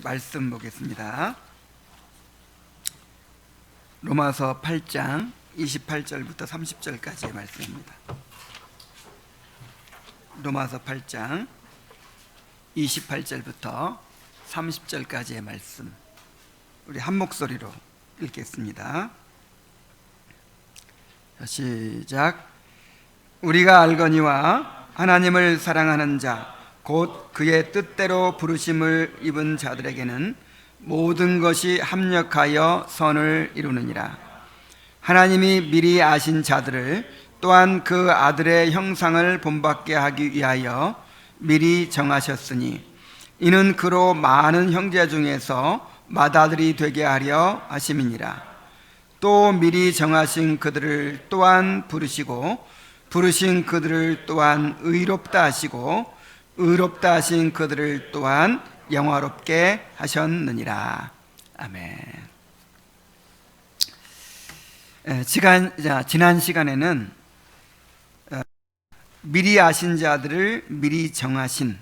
말씀 보겠습니다. 로마서 8장 28절부터 30절까지의 말씀입니다. 로마서 8장 28절부터 30절까지의 말씀, 우리 한 목소리로 읽겠습니다. 시작. 우리가 알거니와 하나님을 사랑하는 자 곧 그의 뜻대로 부르심을 입은 자들에게는 모든 것이 합력하여 선을 이루느니라. 하나님이 미리 아신 자들을 또한 그 아들의 형상을 본받게 하기 위하여 미리 정하셨으니 이는 그로 많은 형제 중에서 맏아들이 되게 하려 하심이니라. 또 미리 정하신 그들을 또한 부르시고 부르신 그들을 또한 의롭다 하시고 의롭다 하신 그들을 또한 영화롭게 하셨느니라. 아멘. 지난 시간에는 미리 아신 자들을 미리 정하신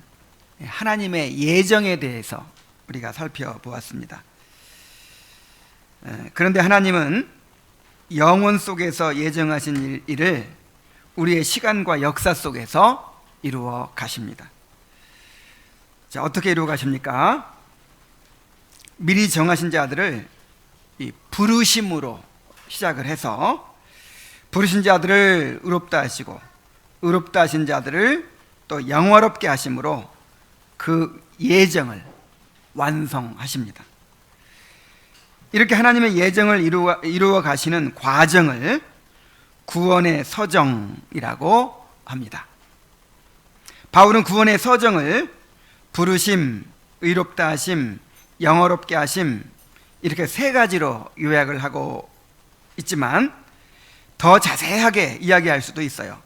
하나님의 예정에 대해서 우리가 살펴보았습니다. 그런데 하나님은 영원 속에서 예정하신 일을 우리의 시간과 역사 속에서 이루어 가십니다. 자, 어떻게 이루어 가십니까? 미리 정하신 자들을 이 부르심으로 시작을 해서 부르신 자들을 의롭다 하시고 의롭다 하신 자들을 또 영화롭게 하심으로 그 예정을 완성하십니다. 이렇게 하나님의 예정을 이루어 가시는 과정을 구원의 서정이라고 합니다. 바울은 구원의 서정을 부르심, 의롭다 하심, 영화롭게 하심, 이렇게 세 가지로 요약을 하고 있지만 더 자세하게 이야기할 수도 있어요.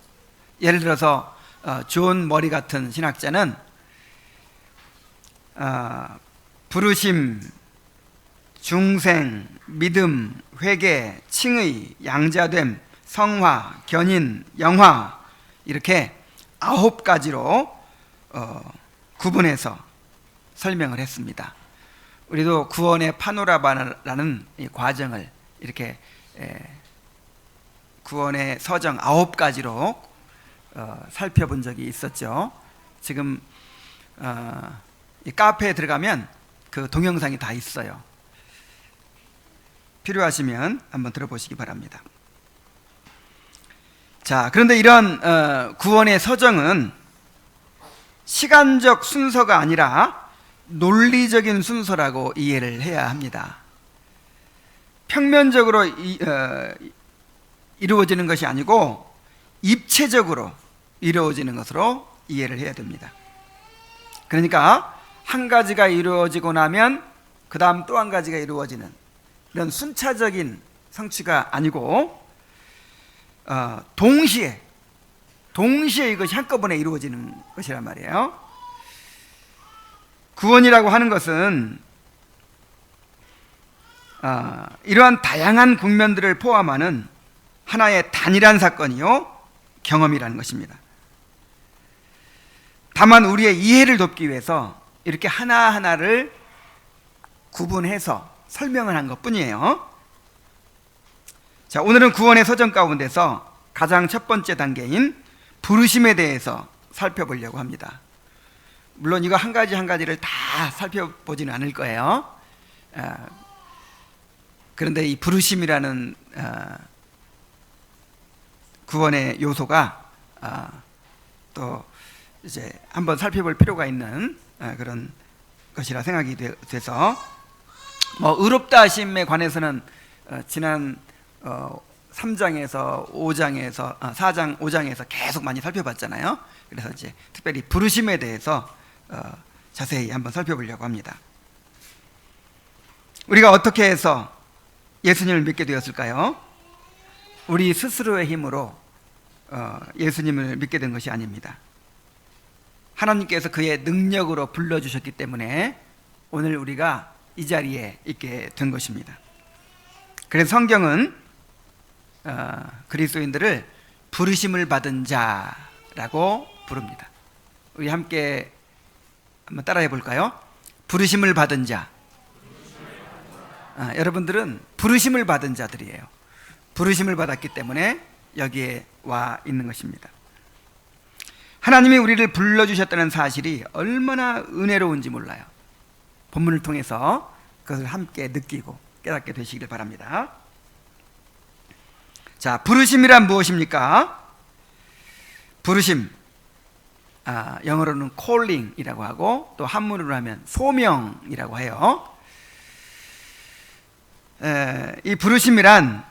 예를 들어서 존 머리 같은 신학자는 부르심, 중생, 믿음, 회개, 칭의, 양자됨, 성화, 견인, 영화, 이렇게 9가지로 구분해서 설명을 했습니다. 우리도 구원의 파노라마라는 이 과정을 이렇게 구원의 서정 9가지로 살펴본 적이 있었죠. 지금 이 카페에 들어가면 그 동영상이 다 있어요. 필요하시면 한번 들어보시기 바랍니다. 자, 그런데 이런 구원의 서정은 시간적 순서가 아니라 논리적인 순서라고 이해를 해야 합니다. 평면적으로 이루어지는 것이 아니고 입체적으로 이루어지는 것으로 이해를 해야 됩니다. 그러니까 한 가지가 이루어지고 나면 그 다음 또 한 가지가 이루어지는 이런 순차적인 성취가 아니고 동시에 이것이 한꺼번에 이루어지는 것이란 말이에요. 구원이라고 하는 것은 이러한 다양한 국면들을 포함하는 하나의 단일한 사건이요 경험이라는 것입니다. 다만 우리의 이해를 돕기 위해서 이렇게 하나하나를 구분해서 설명을 한 것뿐이에요. 자, 오늘은 구원의 서정 가운데서 가장 첫 번째 단계인 부르심에 대해서 살펴보려고 합니다. 물론 이거 한 가지를 다 살펴보지는 않을 거예요. 그런데 이 부르심이라는 구원의 요소가 또 이제 한번 살펴볼 필요가 있는 그런 것이라 생각이 돼서 의롭다 하심에 관해서는 지난 3장에서 5장에서 4장 5장에서 계속 많이 살펴봤잖아요. 그래서 이제 특별히 부르심에 대해서 자세히 한번 살펴보려고 합니다. 우리가 어떻게 해서 예수님을 믿게 되었을까요? 우리 스스로의 힘으로 예수님을 믿게 된 것이 아닙니다. 하나님께서 그의 능력으로 불러주셨기 때문에 오늘 우리가 이 자리에 있게 된 것입니다. 그래서 성경은 그리스도인들을 부르심을 받은 자라고 부릅니다. 우리 함께 한번 따라해 볼까요? 부르심을 받은 자. 여러분들은 부르심을 받은 자들이에요. 부르심을 받았기 때문에 여기에 와 있는 것입니다. 하나님이 우리를 불러주셨다는 사실이 얼마나 은혜로운지 몰라요. 본문을 통해서 그것을 함께 느끼고 깨닫게 되시기를 바랍니다. 자, 부르심이란 무엇입니까? 부르심, 영어로는 calling이라고 하고 또 한문으로 하면 소명이라고 해요. 이 부르심이란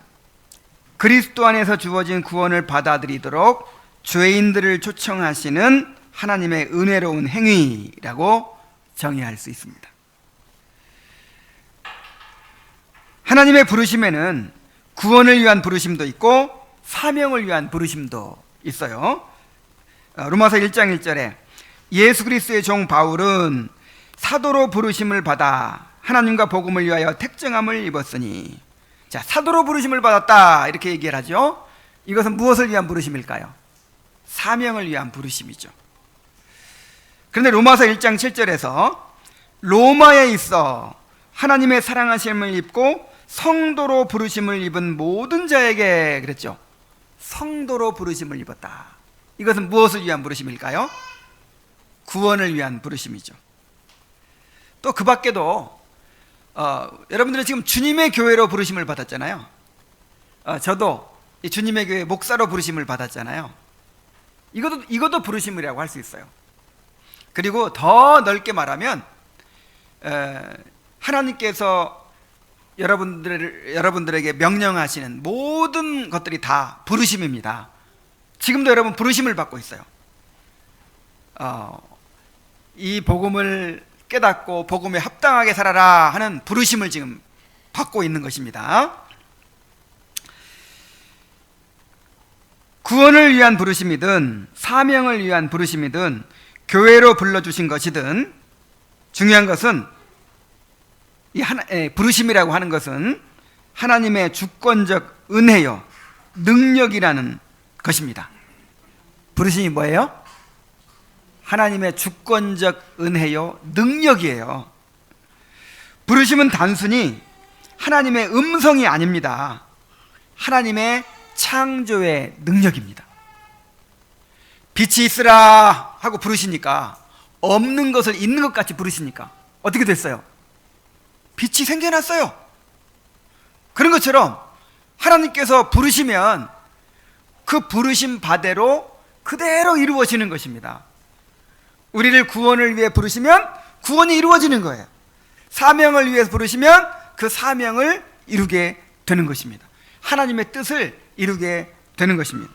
그리스도 안에서 주어진 구원을 받아들이도록 죄인들을 초청하시는 하나님의 은혜로운 행위라고 정의할 수 있습니다. 하나님의 부르심에는 구원을 위한 부르심도 있고 사명을 위한 부르심도 있어요. 로마서 1장 1절에 예수 그리스도의 종 바울은 사도로 부르심을 받아 하나님과 복음을 위하여 택정함을 입었으니, 자, 사도로 부르심을 받았다 이렇게 얘기를 하죠. 이것은 무엇을 위한 부르심일까요? 사명을 위한 부르심이죠. 그런데 로마서 1장 7절에서 로마에 있어 하나님의 사랑하심을 입고 성도로 부르심을 입은 모든 자에게 그랬죠. 성도로 부르심을 입었다. 이것은 무엇을 위한 부르심일까요? 구원을 위한 부르심이죠. 또 그 밖에도 여러분들은 지금 주님의 교회로 부르심을 받았잖아요. 저도 이 주님의 교회 목사로 부르심을 받았잖아요. 이것도 부르심이라고 할 수 있어요. 그리고 더 넓게 말하면 하나님께서 여러분들에게 명령하시는 모든 것들이 다 부르심입니다. 지금도 여러분 부르심을 받고 있어요. 이 복음을 깨닫고 복음에 합당하게 살아라 하는 부르심을 지금 받고 있는 것입니다. 구원을 위한 부르심이든 사명을 위한 부르심이든 교회로 불러주신 것이든 중요한 것은 부르심이라고 하는 것은 하나님의 주권적 은혜요 능력이라는 것입니다. 부르심이 뭐예요? 하나님의 주권적 은혜요 능력이에요. 부르심은 단순히 하나님의 음성이 아닙니다. 하나님의 창조의 능력입니다. 빛이 있으라 하고 부르시니까, 없는 것을 있는 것 같이 부르시니까 어떻게 됐어요? 빛이 생겨났어요. 그런 것처럼 하나님께서 부르시면 그 부르심 바대로 그대로 이루어지는 것입니다. 우리를 구원을 위해 부르시면 구원이 이루어지는 거예요. 사명을 위해서 부르시면 그 사명을 이루게 되는 것입니다. 하나님의 뜻을 이루게 되는 것입니다.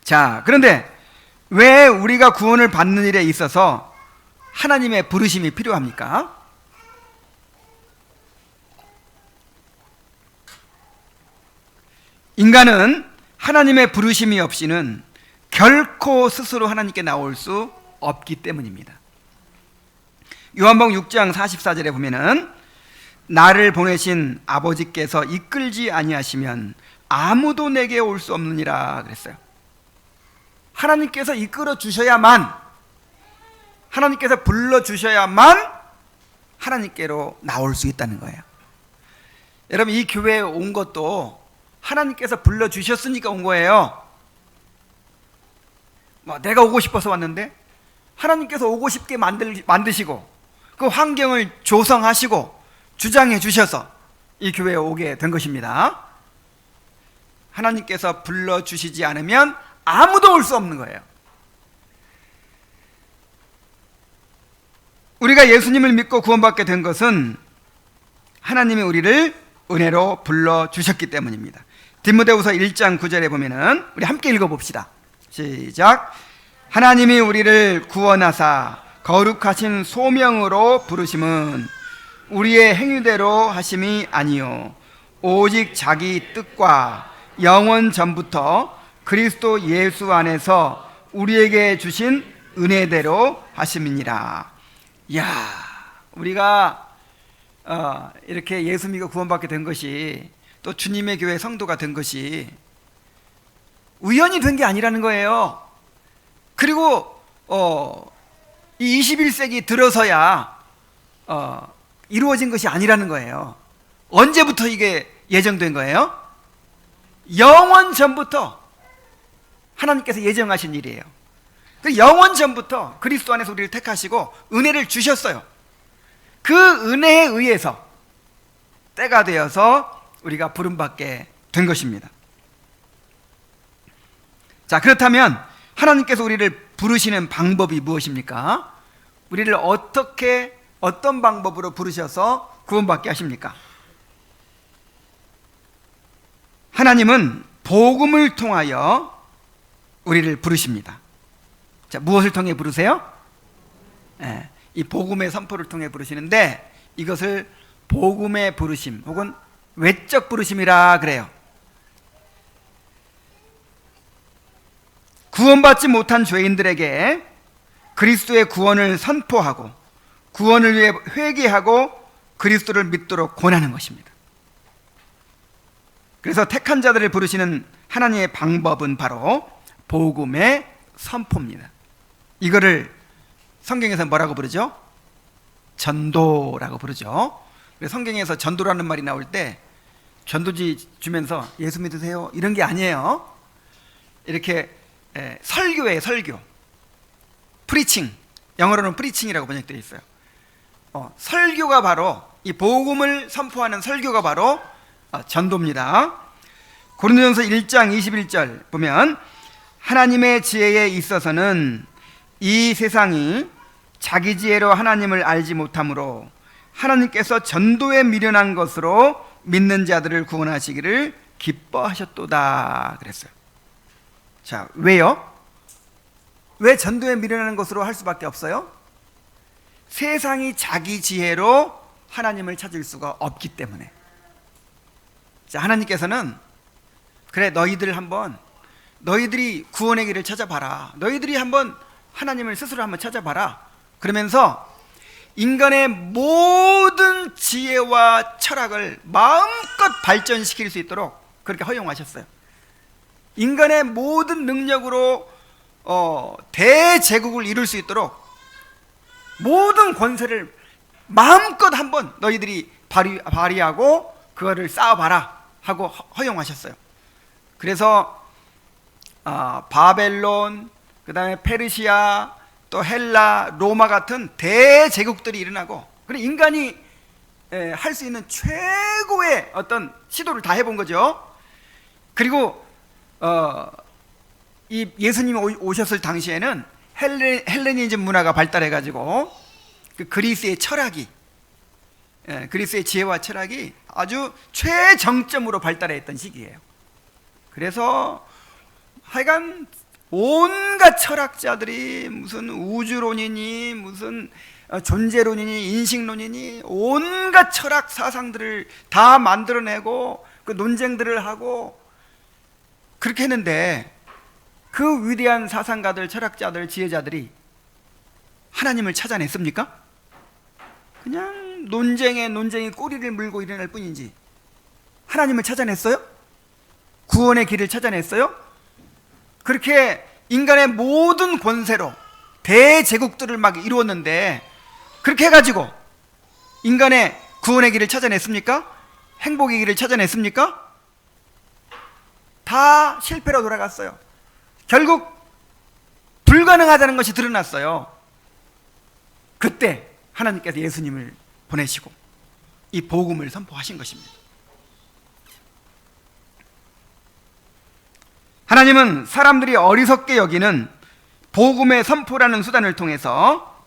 자, 그런데 왜 우리가 구원을 받는 일에 있어서 하나님의 부르심이 필요합니까? 인간은 하나님의 부르심이 없이는 결코 스스로 하나님께 나올 수 없기 때문입니다. 요한복음 6장 44절에 보면은 나를 보내신 아버지께서 이끌지 아니하시면 아무도 내게 올 수 없느니라 그랬어요. 하나님께서 이끌어 주셔야만, 하나님께서 불러 주셔야만 하나님께로 나올 수 있다는 거예요. 여러분, 이 교회에 온 것도 하나님께서 불러 주셨으니까 온 거예요. 내가 오고 싶어서 왔는데 하나님께서 오고 싶게 만드시고 그 환경을 조성하시고 주장해 주셔서 이 교회에 오게 된 것입니다. 하나님께서 불러주시지 않으면 아무도 올 수 없는 거예요. 우리가 예수님을 믿고 구원받게 된 것은 하나님이 우리를 은혜로 불러주셨기 때문입니다. 디모데후서 1장 9절에 보면은 우리 함께 읽어봅시다. 시작. 하나님이 우리를 구원하사 거룩하신 소명으로 부르심은 우리의 행위대로 하심이 아니요 오직 자기 뜻과 영원 전부터 그리스도 예수 안에서 우리에게 주신 은혜대로 하심이니라. 이야, 우리가 이렇게 예수 믿고 구원받게 된 것이, 또 주님의 교회 성도가 된 것이 우연히 된 게 아니라는 거예요. 그리고 이 21세기 들어서야 이루어진 것이 아니라는 거예요. 언제부터 이게 예정된 거예요? 영원 전부터 하나님께서 예정하신 일이에요. 그 영원 전부터 그리스도 안에서 우리를 택하시고 은혜를 주셨어요. 그 은혜에 의해서 때가 되어서 우리가 부름받게 된 것입니다. 자, 그렇다면 하나님께서 우리를 부르시는 방법이 무엇입니까? 우리를 어떤 방법으로 부르셔서 구원받게 하십니까? 하나님은 복음을 통하여 우리를 부르십니다. 자, 무엇을 통해 부르세요? 이 복음의 선포를 통해 부르시는데, 이것을 복음의 부르심 혹은 외적 부르심이라 그래요. 구원받지 못한 죄인들에게 그리스도의 구원을 선포하고 구원을 위해 회개하고 그리스도를 믿도록 권하는 것입니다. 그래서 택한 자들을 부르시는 하나님의 방법은 바로 복음의 선포입니다. 이거를 성경에서 뭐라고 부르죠? 전도라고 부르죠. 그래서 성경에서 전도라는 말이 나올 때 전도지 주면서 예수 믿으세요 이런 게 아니에요. 이렇게 설교예요. 설교, 프리칭, 영어로는 프리칭이라고 번역되어 있어요. 설교가 바로, 이 복음을 선포하는 설교가 바로 전도입니다. 고린도전서 1장 21절 보면, 하나님의 지혜에 있어서는 이 세상이 자기 지혜로 하나님을 알지 못하므로 하나님께서 전도에 미련한 것으로 믿는 자들을 구원하시기를 기뻐하셨도다 그랬어요. 자, 왜요? 왜 전도에 미련한 것으로 할 수밖에 없어요? 세상이 자기 지혜로 하나님을 찾을 수가 없기 때문에. 자, 하나님께서는 그래, 너희들이 구원의 길을 찾아봐라. 너희들이 한번 하나님을 스스로 한번 찾아봐라. 그러면서 인간의 모든 지혜와 철학을 마음껏 발전시킬 수 있도록 그렇게 허용하셨어요. 인간의 모든 능력으로 대제국을 이룰 수 있도록 모든 권세를 마음껏 한번 너희들이 발휘하고 그거를 쌓아봐라 하고 허용하셨어요. 그래서 바벨론, 그 다음에 페르시아, 또 헬라, 로마 같은 대제국들이 일어나고, 그리고 인간이 할 수 있는 최고의 어떤 시도를 다 해본 거죠. 그리고 이 예수님이 오셨을 당시에는 헬레니즘 문화가 발달해가지고 그 그리스의 철학이, 그리스의 지혜와 철학이 아주 최정점으로 발달했던 시기예요. 그래서 하여간 온갖 철학자들이 무슨 우주론이니 무슨 존재론이니 인식론이니 온갖 철학 사상들을 다 만들어내고 그 논쟁들을 하고 그렇게 했는데, 그 위대한 사상가들, 철학자들, 지혜자들이 하나님을 찾아냈습니까? 그냥 논쟁에 꼬리를 물고 일어날 뿐이지 하나님을 찾아냈어요? 구원의 길을 찾아냈어요? 그렇게 인간의 모든 권세로 대제국들을 막 이루었는데, 그렇게 해가지고 인간의 구원의 길을 찾아냈습니까? 행복의 길을 찾아냈습니까? 다 실패로 돌아갔어요. 결국 불가능하다는 것이 드러났어요. 그때 하나님께서 예수님을 보내시고 이 복음을 선포하신 것입니다. 하나님은 사람들이 어리석게 여기는 복음의 선포라는 수단을 통해서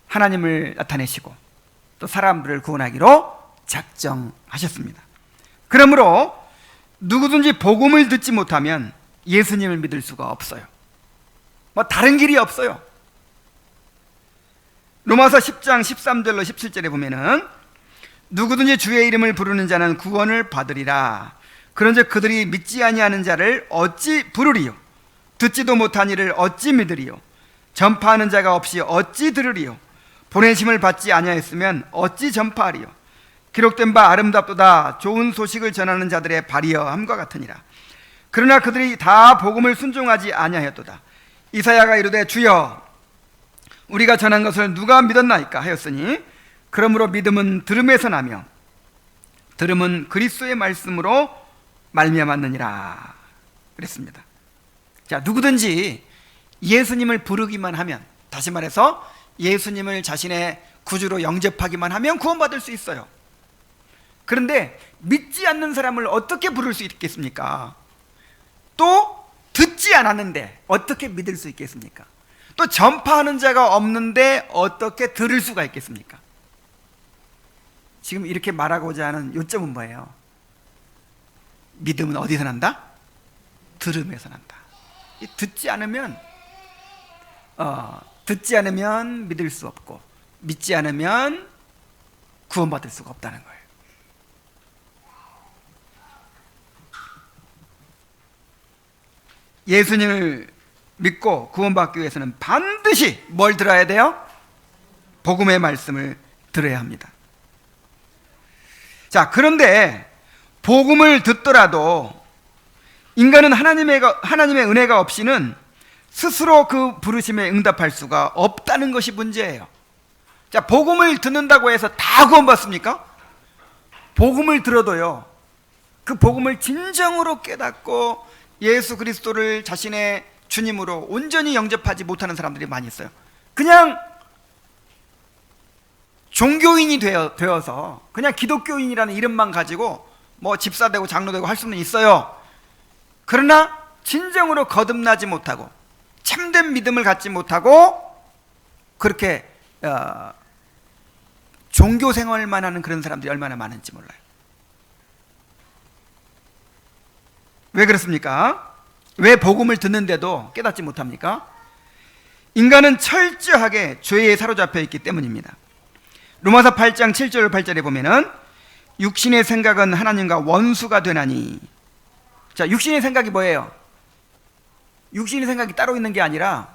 하나님을 나타내시고 또 사람들을 구원하기로 작정하셨습니다. 그러므로 누구든지 복음을 듣지 못하면 예수님을 믿을 수가 없어요. 다른 길이 없어요. 로마서 10장 13절로 17절에 보면은, 누구든지 주의 이름을 부르는 자는 구원을 받으리라. 그런즉 그들이 믿지 아니하는 자를 어찌 부르리요? 듣지도 못한 이를 어찌 믿으리요? 전파하는 자가 없이 어찌 들으리요? 보내심을 받지 아니하였으면 어찌 전파하리요? 기록된 바 아름답도다 좋은 소식을 전하는 자들의 발이여함과 같으니라. 그러나 그들이 다 복음을 순종하지 아니하였도다. 이사야가 이르되 주여 우리가 전한 것을 누가 믿었나이까 하였으니 그러므로 믿음은 들음에서 나며 들음은 그리스도의 말씀으로 말미암았느니라 그랬습니다. 자, 누구든지 예수님을 부르기만 하면, 다시 말해서 예수님을 자신의 구주로 영접하기만 하면 구원받을 수 있어요. 그런데 믿지 않는 사람을 어떻게 부를 수 있겠습니까? 또 듣지 않았는데 어떻게 믿을 수 있겠습니까? 또 전파하는 자가 없는데 어떻게 들을 수가 있겠습니까? 지금 이렇게 말하고자 하는 요점은 뭐예요? 믿음은 어디서 난다? 들음에서 난다. 듣지 않으면 믿을 수 없고, 믿지 않으면 구원받을 수가 없다는 거예요. 예수님을 믿고 구원받기 위해서는 반드시 뭘 들어야 돼요? 복음의 말씀을 들어야 합니다. 자, 그런데 복음을 듣더라도 인간은 하나님의 은혜가 없이는 스스로 그 부르심에 응답할 수가 없다는 것이 문제예요. 자, 복음을 듣는다고 해서 다 구원받습니까? 복음을 들어도요, 그 복음을 진정으로 깨닫고 예수 그리스도를 자신의 주님으로 온전히 영접하지 못하는 사람들이 많이 있어요. 그냥 종교인이 되어서 그냥 기독교인이라는 이름만 가지고 뭐 집사되고 장로되고 할 수는 있어요. 그러나 진정으로 거듭나지 못하고 참된 믿음을 갖지 못하고 그렇게 종교 생활만 하는 그런 사람들이 얼마나 많은지 몰라요. 왜 그렇습니까? 왜 복음을 듣는데도 깨닫지 못합니까? 인간은 철저하게 죄에 사로잡혀 있기 때문입니다. 로마서 8장 7절 8절에 보면은 육신의 생각은 하나님과 원수가 되나니. 자, 육신의 생각이 뭐예요? 육신의 생각이 따로 있는 게 아니라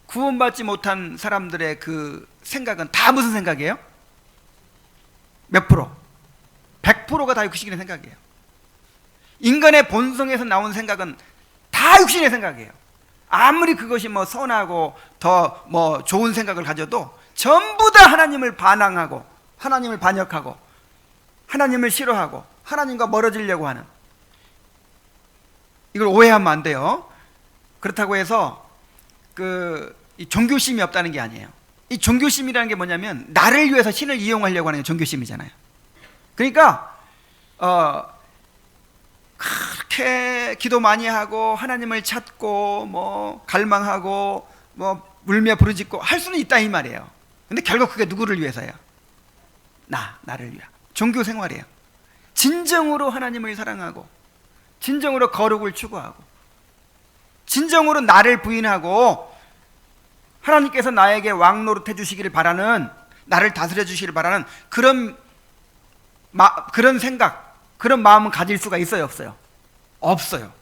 구원받지 못한 사람들의 그 생각은 다 무슨 생각이에요? 몇 프로? 100%가 다 육신의 생각이에요. 인간의 본성에서 나온 생각은 다 육신의 생각이에요. 아무리 그것이 뭐 선하고 더 뭐 좋은 생각을 가져도 전부 다 하나님을 반항하고 하나님을 반역하고 하나님을 싫어하고 하나님과 멀어지려고 하는, 이걸 오해하면 안 돼요. 그렇다고 해서 이 종교심이 없다는 게 아니에요. 이 종교심이라는 게 뭐냐면 나를 위해서 신을 이용하려고 하는 게 종교심이잖아요. 그러니까 그렇게 기도 많이 하고 하나님을 찾고 뭐 갈망하고 뭐 울며 부르짖고 할 수는 있다 이 말이에요. 근데 결국 그게 누구를 위해서예요? 나를 위해. 종교 생활이에요. 진정으로 하나님을 사랑하고 진정으로 거룩을 추구하고 진정으로 나를 부인하고 하나님께서 나에게 왕노릇 해주시기를 바라는, 나를 다스려 주시기를 바라는 그런 생각, 그런 마음은 가질 수가 있어요, 없어요? 없어요.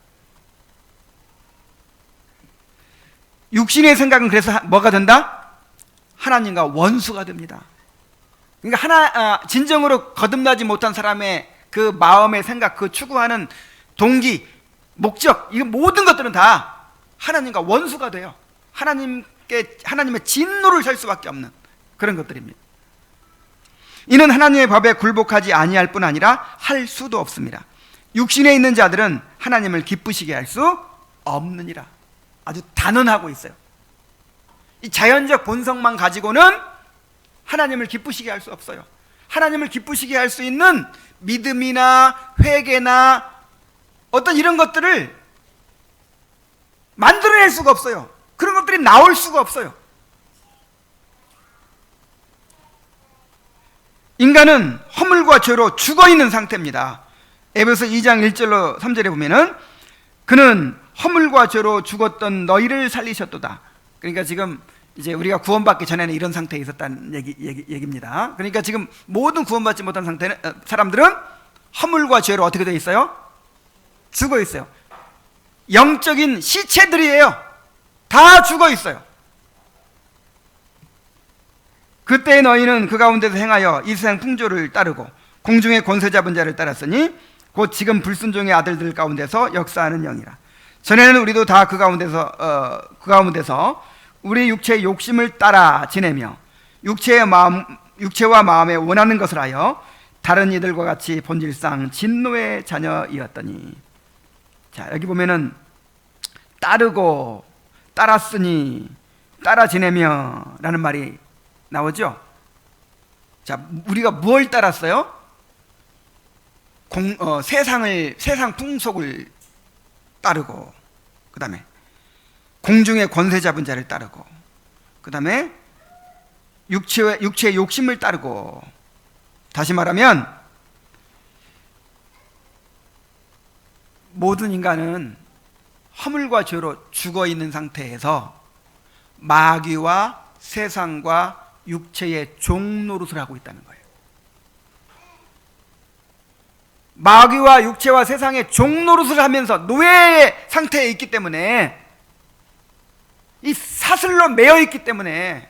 육신의 생각은 그래서 뭐가 된다? 하나님과 원수가 됩니다. 그러니까 진정으로 거듭나지 못한 사람의 그 마음의 생각, 그 추구하는 동기, 목적, 이 모든 것들은 다 하나님과 원수가 돼요. 하나님의 진노를 살 수밖에 없는 그런 것들입니다. 이는 하나님의 법에 굴복하지 아니할 뿐 아니라 할 수도 없습니다. 육신에 있는 자들은 하나님을 기쁘시게 할 수 없느니라. 아주 단언하고 있어요. 이 자연적 본성만 가지고는 하나님을 기쁘시게 할 수 없어요. 하나님을 기쁘시게 할 수 있는 믿음이나 회개나 어떤 이런 것들을 만들어낼 수가 없어요. 그런 것들이 나올 수가 없어요. 인간은 허물과 죄로 죽어있는 상태입니다. 에베소 2장 1절로 3절에 보면은 그는 허물과 죄로 죽었던 너희를 살리셨도다. 그러니까 지금 이제 우리가 구원받기 전에는 이런 상태에 있었다는 얘기입니다. 그러니까 지금 모든 구원받지 못한 사람들은 허물과 죄로 어떻게 되어 있어요? 죽어 있어요. 영적인 시체들이에요. 다 죽어 있어요. 그때 너희는 그 가운데서 행하여 이 세상 풍조를 따르고 공중의 권세 잡은 자를 따랐으니 곧 지금 불순종의 아들들 가운데서 역사하는 영이라. 전에는 우리도 다 그 가운데서 우리 육체의 욕심을 따라 지내며 육체와 마음에 원하는 것을 하여 다른 이들과 같이 본질상 진노의 자녀이었더니. 자, 여기 보면은 따르고 따랐으니 따라 지내며 라는 말이 나오죠. 자, 우리가 뭘 따랐어요? 세상 풍속을 따르고, 그 다음에 공중의 권세 잡은 자를 따르고, 그 다음에 육체의 욕심을 따르고. 다시 말하면 모든 인간은 허물과 죄로 죽어 있는 상태에서 마귀와 세상과 육체의 종노릇을 하고 있다는 거예요. 마귀와 육체와 세상의 종노릇을 하면서 노예의 상태에 있기 때문에, 이 사슬로 매여 있기 때문에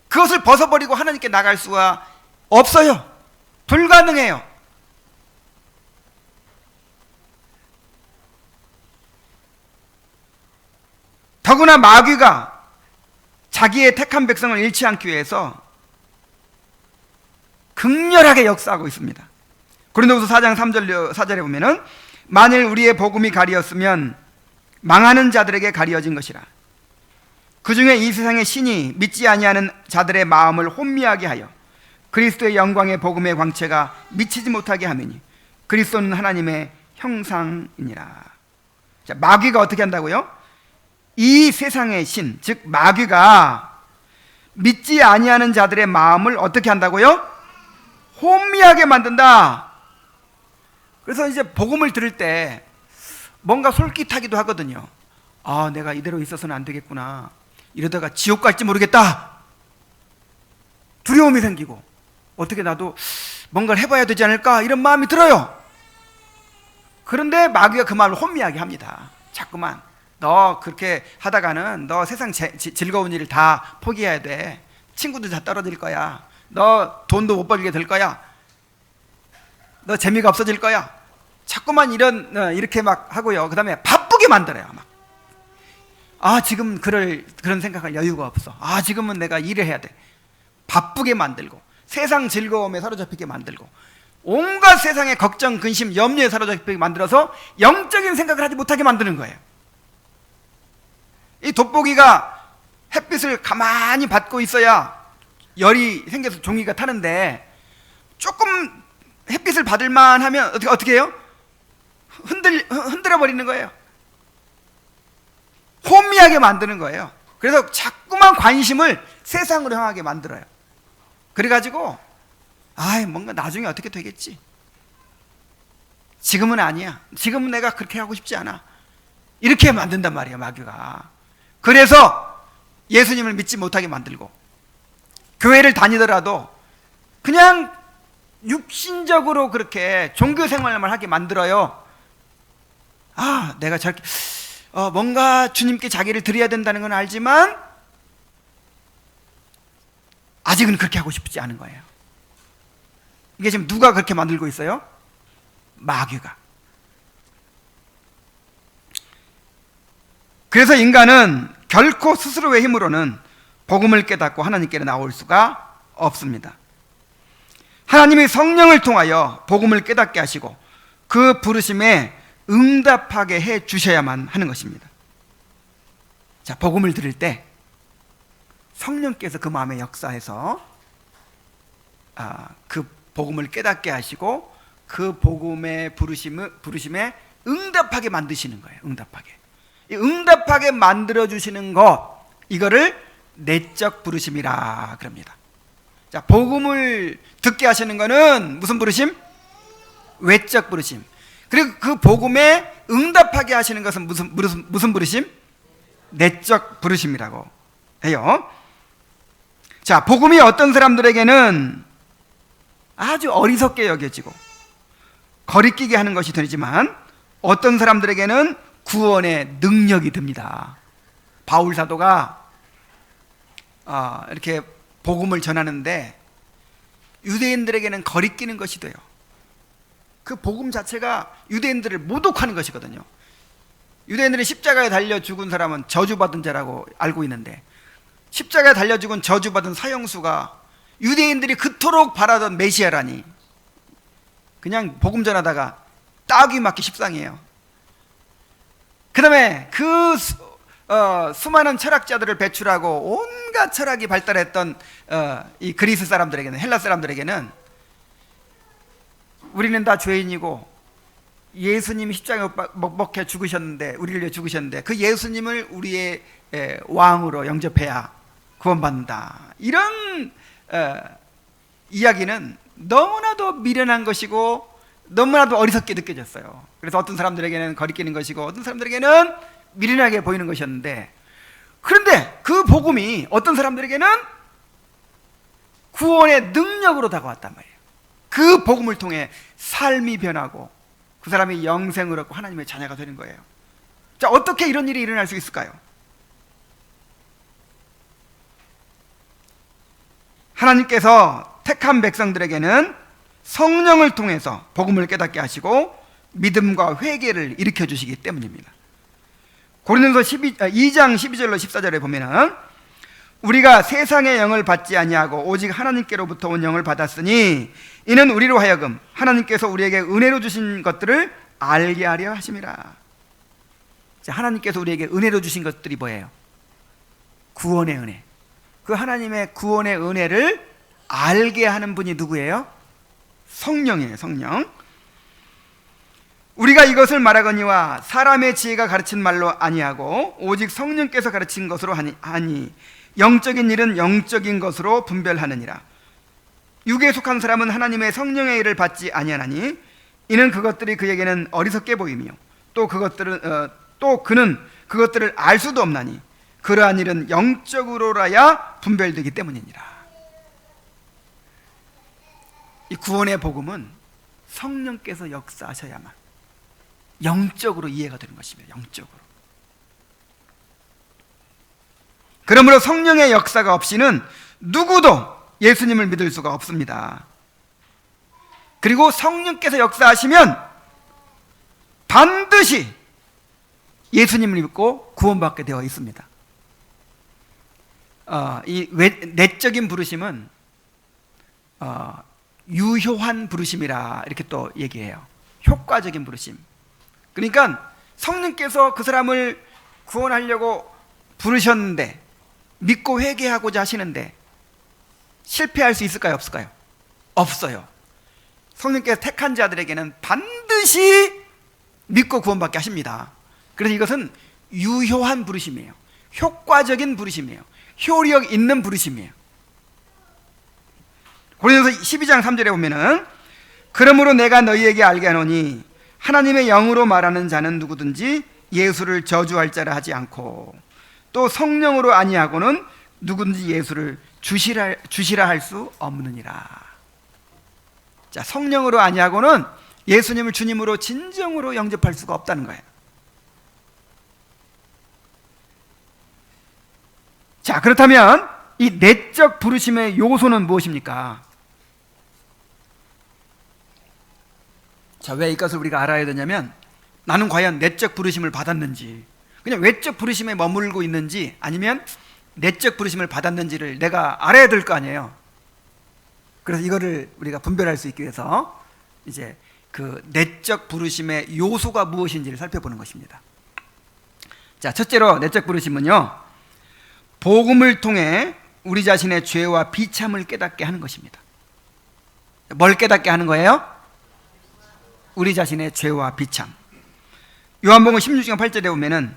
그것을 벗어버리고 하나님께 나갈 수가 없어요. 불가능해요. 더구나 마귀가 자기의 택한 백성을 잃지 않기 위해서 극렬하게 역사하고 있습니다. 고린도후서 4장 4절에 보면은 만일 우리의 복음이 가리었으면 망하는 자들에게 가리어진 것이라. 그 중에 이 세상의 신이 믿지 아니하는 자들의 마음을 혼미하게 하여 그리스도의 영광의 복음의 광채가 미치지 못하게 하매니 그리스도는 하나님의 형상이니라. 자, 마귀가 어떻게 한다고요? 이 세상의 신, 즉 마귀가 믿지 아니하는 자들의 마음을 어떻게 한다고요? 혼미하게 만든다. 그래서 이제 복음을 들을 때 뭔가 솔깃하기도 하거든요. 아, 내가 이대로 있어서는 안 되겠구나. 이러다가 지옥 갈지 모르겠다. 두려움이 생기고, 어떻게 나도 뭔가를 해봐야 되지 않을까, 이런 마음이 들어요. 그런데 마귀가 그 마음을 혼미하게 합니다. 자꾸만 너 그렇게 하다가는 너 세상 즐거운 일을 다 포기해야 돼. 친구들 다 떨어질 거야. 너 돈도 못 벌게 될 거야. 너 재미가 없어질 거야. 자꾸만 이렇게 막 하고요. 그 다음에 바쁘게 만들어요. 막. 아, 지금 그런 생각할 여유가 없어. 아, 지금은 내가 일을 해야 돼. 바쁘게 만들고, 세상 즐거움에 사로잡히게 만들고, 온갖 세상의 걱정, 근심, 염려에 사로잡히게 만들어서 영적인 생각을 하지 못하게 만드는 거예요. 이 돋보기가 햇빛을 가만히 받고 있어야 열이 생겨서 종이가 타는데, 조금 햇빛을 받을만 하면 어떻게 해요? 흔들어 버리는 거예요. 혼미하게 만드는 거예요. 그래서 자꾸만 관심을 세상으로 향하게 만들어요. 그래가지고 뭔가 나중에 어떻게 되겠지. 지금은 아니야. 지금은 내가 그렇게 하고 싶지 않아. 이렇게 만든단 말이에요, 마귀가. 그래서 예수님을 믿지 못하게 만들고, 교회를 다니더라도 그냥 육신적으로 그렇게 종교 생활만 하게 만들어요. 내가 저렇게 뭔가 주님께 자기를 드려야 된다는 건 알지만 아직은 그렇게 하고 싶지 않은 거예요. 이게 지금 누가 그렇게 만들고 있어요? 마귀가. 그래서 인간은 결코 스스로의 힘으로는 복음을 깨닫고 하나님께로 나올 수가 없습니다. 하나님이 성령을 통하여 복음을 깨닫게 하시고 그 부르심에 응답하게 해 주셔야만 하는 것입니다. 자, 복음을 들을 때 성령께서 그 마음에 역사해서 그 복음을 깨닫게 하시고 그 복음의 부르심에 응답하게 만드시는 거예요. 응답하게 만들어 주시는 것, 이거를 내적 부르심이라 그럽니다. 자, 복음을 듣게 하시는 거는 무슨 부르심? 외적 부르심. 그리고 그 복음에 응답하게 하시는 것은 무슨 부르심? 내적 부르심이라고 해요. 자, 복음이 어떤 사람들에게는 아주 어리석게 여겨지고 거리끼게 하는 것이 되지만 어떤 사람들에게는 구원의 능력이 됩니다. 바울 사도가 이렇게 복음을 전하는데 유대인들에게는 거리끼는 것이 돼요. 그 복음 자체가 유대인들을 모독하는 것이거든요. 유대인들이 십자가에 달려 죽은 사람은 저주받은 자라고 알고 있는데 십자가에 달려 죽은 저주받은 사형수가 유대인들이 그토록 바라던 메시아라니, 그냥 복음 전하다가 따귀 맞기 십상이에요. 그 다음에 그 수많은 철학자들을 배출하고 온갖 철학이 발달했던 이 그리스 사람들에게는, 헬라 사람들에게는 우리는 다 죄인이고 예수님이 십자가에 못 박혀 죽으셨는데, 우리를 위해 죽으셨는데 그 예수님을 우리의 왕으로 영접해야 구원받는다, 이런 이야기는 너무나도 미련한 것이고 너무나도 어리석게 느껴졌어요. 그래서 어떤 사람들에게는 거리끼는 것이고 어떤 사람들에게는 미련하게 보이는 것이었는데, 그런데 그 복음이 어떤 사람들에게는 구원의 능력으로 다가왔단 말이에요. 그 복음을 통해 삶이 변하고 그 사람이 영생을 얻고 하나님의 자녀가 되는 거예요. 자, 어떻게 이런 일이 일어날 수 있을까요? 하나님께서 택한 백성들에게는 성령을 통해서 복음을 깨닫게 하시고 믿음과 회개를 일으켜 주시기 때문입니다. 고린도서 2장 12절로 14절에 보면은 우리가 세상의 영을 받지 아니하고 오직 하나님께로부터 온 영을 받았으니 이는 우리로 하여금 하나님께서 우리에게 은혜로 주신 것들을 알게 하려 하심이라. 하나님께서 우리에게 은혜로 주신 것들이 뭐예요? 구원의 은혜. 그 하나님의 구원의 은혜를 알게 하는 분이 누구예요? 성령이에요. 성령. 우리가 이것을 말하거니와 사람의 지혜가 가르친 말로 아니하고 오직 성령께서 가르친 것으로 하니 영적인 일은 영적인 것으로 분별하느니라. 육에 속한 사람은 하나님의 성령의 일을 받지 아니하나니 이는 그것들이 그에게는 어리석게 보이며 또 그는 그것들을 알 수도 없나니 그러한 일은 영적으로라야 분별되기 때문이니라. 이 구원의 복음은 성령께서 역사하셔야만 영적으로 이해가 되는 것입니다. 영적으로. 그러므로 성령의 역사가 없이는 누구도 예수님을 믿을 수가 없습니다. 그리고 성령께서 역사하시면 반드시 예수님을 믿고 구원받게 되어 있습니다. 이 내적인 부르심은 유효한 부르심이라 이렇게 또 얘기해요. 효과적인 부르심. 그러니까 성령께서 그 사람을 구원하려고 부르셨는데, 믿고 회개하고자 하시는데 실패할 수 있을까요? 없을까요? 없어요. 성령께서 택한 자들에게는 반드시 믿고 구원받게 하십니다. 그래서 이것은 유효한 부르심이에요. 효과적인 부르심이에요. 효력 있는 부르심이에요. 고린도서 12장 3절에 보면은 그러므로 내가 너희에게 알게 하노니 하나님의 영으로 말하는 자는 누구든지 예수를 저주할 자라 하지 않고 또 성령으로 아니하고는 누구든지 예수를 주시라 할 수 없느니라. 자, 성령으로 아니하고는 예수님을 주님으로 진정으로 영접할 수가 없다는 거예요. 자, 그렇다면 이 내적 부르심의 요소는 무엇입니까? 자, 왜 이것을 우리가 알아야 되냐면, 나는 과연 내적 부르심을 받았는지, 그냥 외적 부르심에 머물고 있는지, 아니면 내적 부르심을 받았는지를 내가 알아야 될 거 아니에요. 그래서 이거를 우리가 분별할 수 있기 위해서 이제 그 내적 부르심의 요소가 무엇인지를 살펴보는 것입니다. 자, 첫째로 내적 부르심은요, 복음을 통해 우리 자신의 죄와 비참을 깨닫게 하는 것입니다. 뭘 깨닫게 하는 거예요? 우리 자신의 죄와 비참. 요한복음 16장 8절에 보면은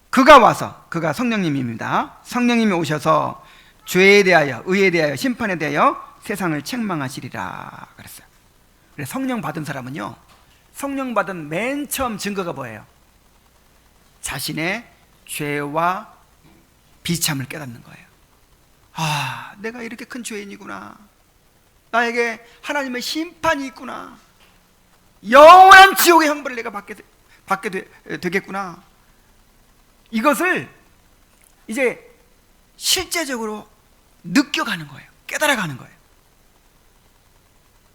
그가 와서, 그가 성령님입니다. 성령님이 오셔서 죄에 대하여, 의에 대하여, 심판에 대하여 세상을 책망하시리라 그랬어요. 그래서 성령 받은 사람은요, 성령 받은 맨 처음 증거가 뭐예요? 자신의 죄와 비참을 깨닫는 거예요. 아, 내가 이렇게 큰 죄인이구나. 나에게 하나님의 심판이 있구나. 영원한 지옥의 형벌을 내가 받게 되겠구나. 이것을 이제 실제적으로 느껴가는 거예요. 깨달아가는 거예요.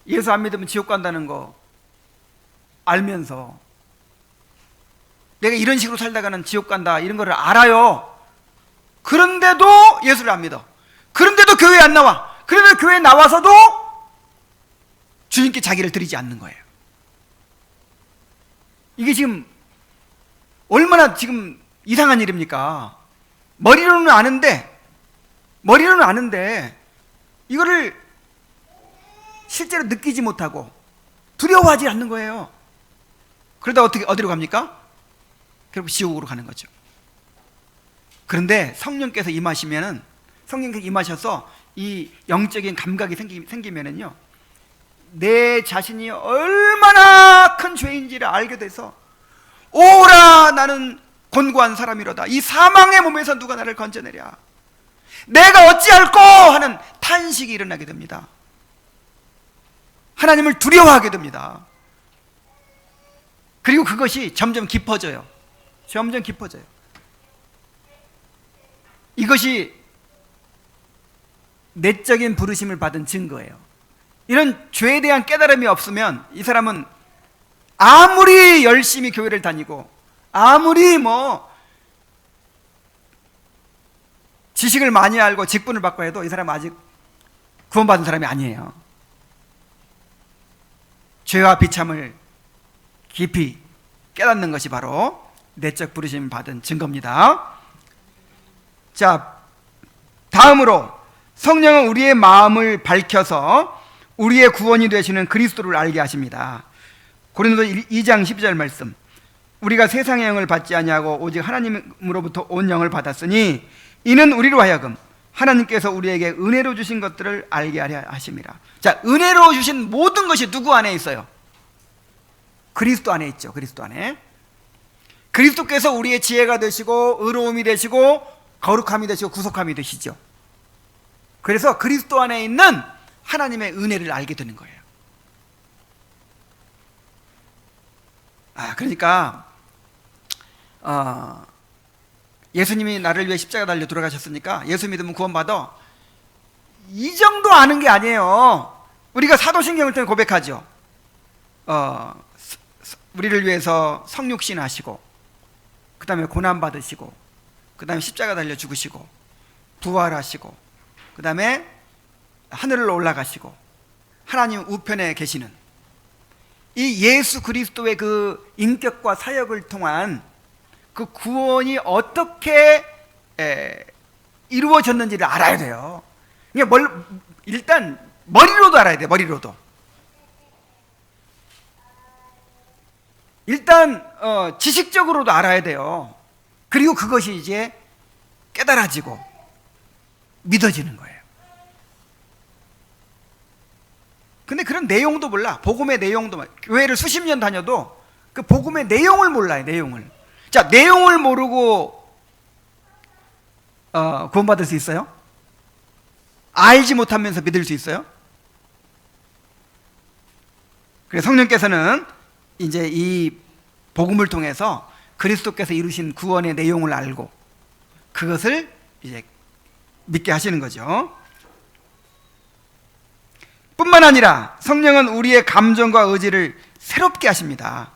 예수 안 믿으면 지옥 간다는 거 알면서 내가 이런 식으로 살다가는 지옥 간다, 이런 거를 알아요. 그런데도 예수를 안 믿어. 그런데도 교회에 안 나와. 그런데도 교회에 나와서도 주님께 자기를 드리지 않는 거예요. 이게 지금 얼마나 지금 이상한 일입니까? 머리로는 아는데 이거를 실제로 느끼지 못하고 두려워하지 않는 거예요. 그러다 어디로 갑니까? 결국 지옥으로 가는 거죠. 그런데 성령께서 임하셔서 이 영적인 감각이 생기면은요, 내 자신이 얼마나 큰 죄인지를 알게 돼서, 오라 나는 곤고한 사람이로다. 이 사망의 몸에서 누가 나를 건져내랴. 내가 어찌할꼬 하는 탄식이 일어나게 됩니다. 하나님을 두려워하게 됩니다. 그리고 그것이 점점 깊어져요. 점점 깊어져요. 이것이 내적인 부르심을 받은 증거예요. 이런 죄에 대한 깨달음이 없으면 이 사람은 아무리 열심히 교회를 다니고 아무리 지식을 많이 알고 직분을 받고 해도 이 사람은 아직 구원받은 사람이 아니에요. 죄와 비참을 깊이 깨닫는 것이 바로 내적 부르심 받은 증거입니다. 자, 다음으로 성령은 우리의 마음을 밝혀서 우리의 구원이 되시는 그리스도를 알게 하십니다. 고린도서 2장 12절 말씀, 우리가 세상의 영을 받지 아니하고 오직 하나님으로부터 온 영을 받았으니 이는 우리로 하여금 하나님께서 우리에게 은혜로 주신 것들을 알게 하려 하심이라. 자, 은혜로 주신 모든 것이 누구 안에 있어요? 그리스도 안에 있죠. 그리스도 안에. 그리스도께서 우리의 지혜가 되시고 의로움이 되시고 거룩함이 되시고 구속함이 되시죠. 그래서 그리스도 안에 있는 하나님의 은혜를 알게 되는 거예요. 그러니까 예수님이 나를 위해 십자가 달려 돌아가셨으니까 예수 믿으면 구원받아, 이 정도 아는 게 아니에요. 우리가 사도신경을 통해 고백하죠. 우리를 위해서 성육신 하시고, 그 다음에 고난받으시고, 그 다음에 십자가 달려 죽으시고, 부활하시고, 그 다음에 하늘로 올라가시고, 하나님 우편에 계시는 이 예수 그리스도의 그 인격과 사역을 통한 그 구원이 어떻게 이루어졌는지를 알아야 돼요. 일단 머리로도 알아야 돼요. 머리로도. 일단 지식적으로도 알아야 돼요. 그리고 그것이 이제 깨달아지고 믿어지는 거예요. 근데 그런 내용도 몰라. 복음의 내용도, 교회를 수십 년 다녀도 그 복음의 내용을 몰라요. 내용을. 자, 내용을 모르고 구원받을 수 있어요? 알지 못하면서 믿을 수 있어요? 그래서 성령께서는 이제 이 복음을 통해서 그리스도께서 이루신 구원의 내용을 알고 그것을 이제 믿게 하시는 거죠. 뿐만 아니라 성령은 우리의 감정과 의지를 새롭게 하십니다.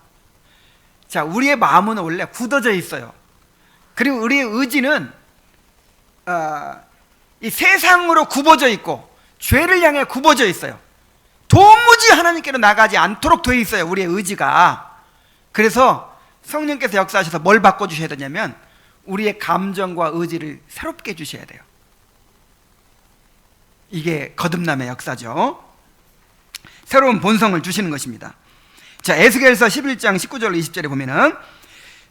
자, 우리의 마음은 원래 굳어져 있어요. 그리고 우리의 의지는 이 세상으로 굽어져 있고 죄를 향해 굽어져 있어요. 도무지 하나님께로 나가지 않도록 되어 있어요, 우리의 의지가. 그래서 성령께서 역사하셔서 뭘 바꿔주셔야 되냐면 우리의 감정과 의지를 새롭게 해주셔야 돼요. 이게 거듭남의 역사죠. 새로운 본성을 주시는 것입니다. 자, 에스겔서 11장 19절 20절에 보면은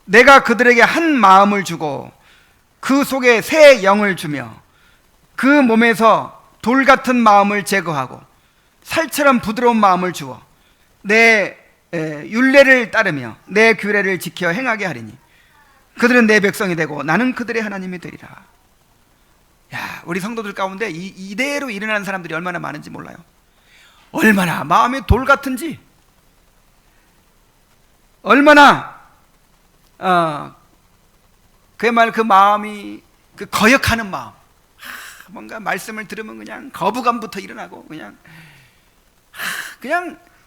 내가 그들에게 한 마음을 주고 그 속에 새 영을 주며 그 몸에서 돌 같은 마음을 제거하고 살처럼 부드러운 마음을 주어 내 율례를 따르며 내 규례를 지켜 행하게 하리니 그들은 내 백성이 되고 나는 그들의 하나님이 되리라. 야, 우리 성도들 가운데 이대로 일어나는 사람들이 얼마나 많은지 몰라요. 얼마나 마음이 돌 같은지, 얼마나 그야말로 그 마음이 그 거역하는 마음, 뭔가 말씀을 들으면 그냥 거부감부터 일어나고 그냥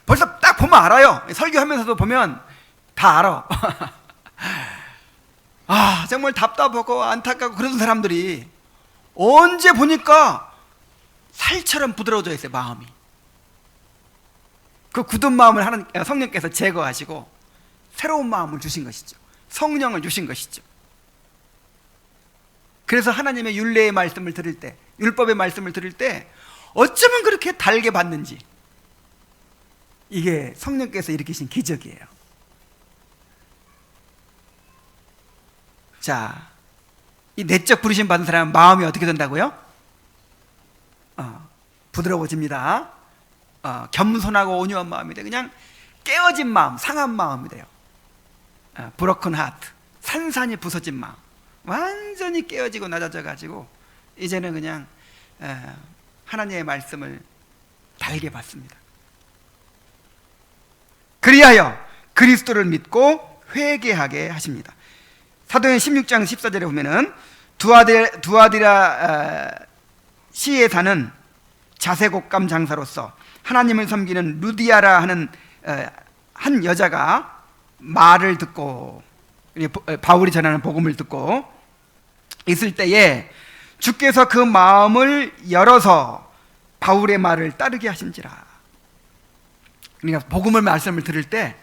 벌써 딱 보면 알아요. 설교하면서도 보면 다 알아. 정말 답답하고 안타깝고 그런 사람들이 언제 보니까 살처럼 부드러워져 있어요. 마음이. 그 굳은 마음을 성령께서 제거하시고 새로운 마음을 주신 것이죠. 성령을 주신 것이죠. 그래서 하나님의 율례의 말씀을 들을 때, 율법의 말씀을 들을 때 어쩌면 그렇게 달게 받는지, 이게 성령께서 일으키신 기적이에요. 자, 이 내적 부르심 받은 사람은 마음이 어떻게 된다고요? 부드러워집니다. 겸손하고 온유한 마음이 돼요. 그냥 깨어진 마음, 상한 마음이 돼요. 브로큰 하트, 산산이 부서진 마음, 완전히 깨어지고 낮아져 가지고 이제는 그냥 하나님의 말씀을 달게 받습니다. 그리하여 그리스도를 믿고 회개하게 하십니다. 사도행 16장 14절에 보면은 두아디라 시에 사는 자색옥감 장사로서 하나님을 섬기는 루디아라 하는 한 여자가 말을 듣고, 바울이 전하는 복음을 듣고 있을 때에 주께서 그 마음을 열어서 바울의 말을 따르게 하신지라. 그러니까 복음을 말씀을 들을 때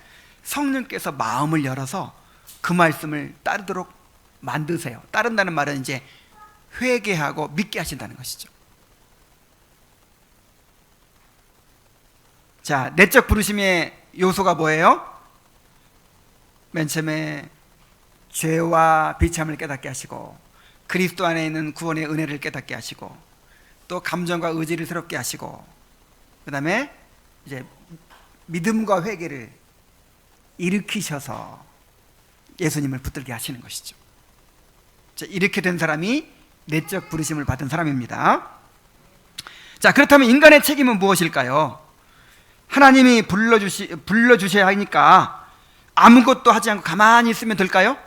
성령께서 마음을 열어서 그 말씀을 따르도록 만드세요. 따른다는 말은 이제 회개하고 믿게 하신다는 것이죠. 자, 내적 부르심의 요소가 뭐예요? 맨 처음에 죄와 비참을 깨닫게 하시고, 그리스도 안에 있는 구원의 은혜를 깨닫게 하시고, 또 감정과 의지를 새롭게 하시고, 그 다음에 이제 믿음과 회개를 일으키셔서 예수님을 붙들게 하시는 것이죠. 자, 이렇게 된 사람이 내적 부르심을 받은 사람입니다. 자, 그렇다면 인간의 책임은 무엇일까요? 하나님이 불러주셔야 하니까 아무것도 하지 않고 가만히 있으면 될까요?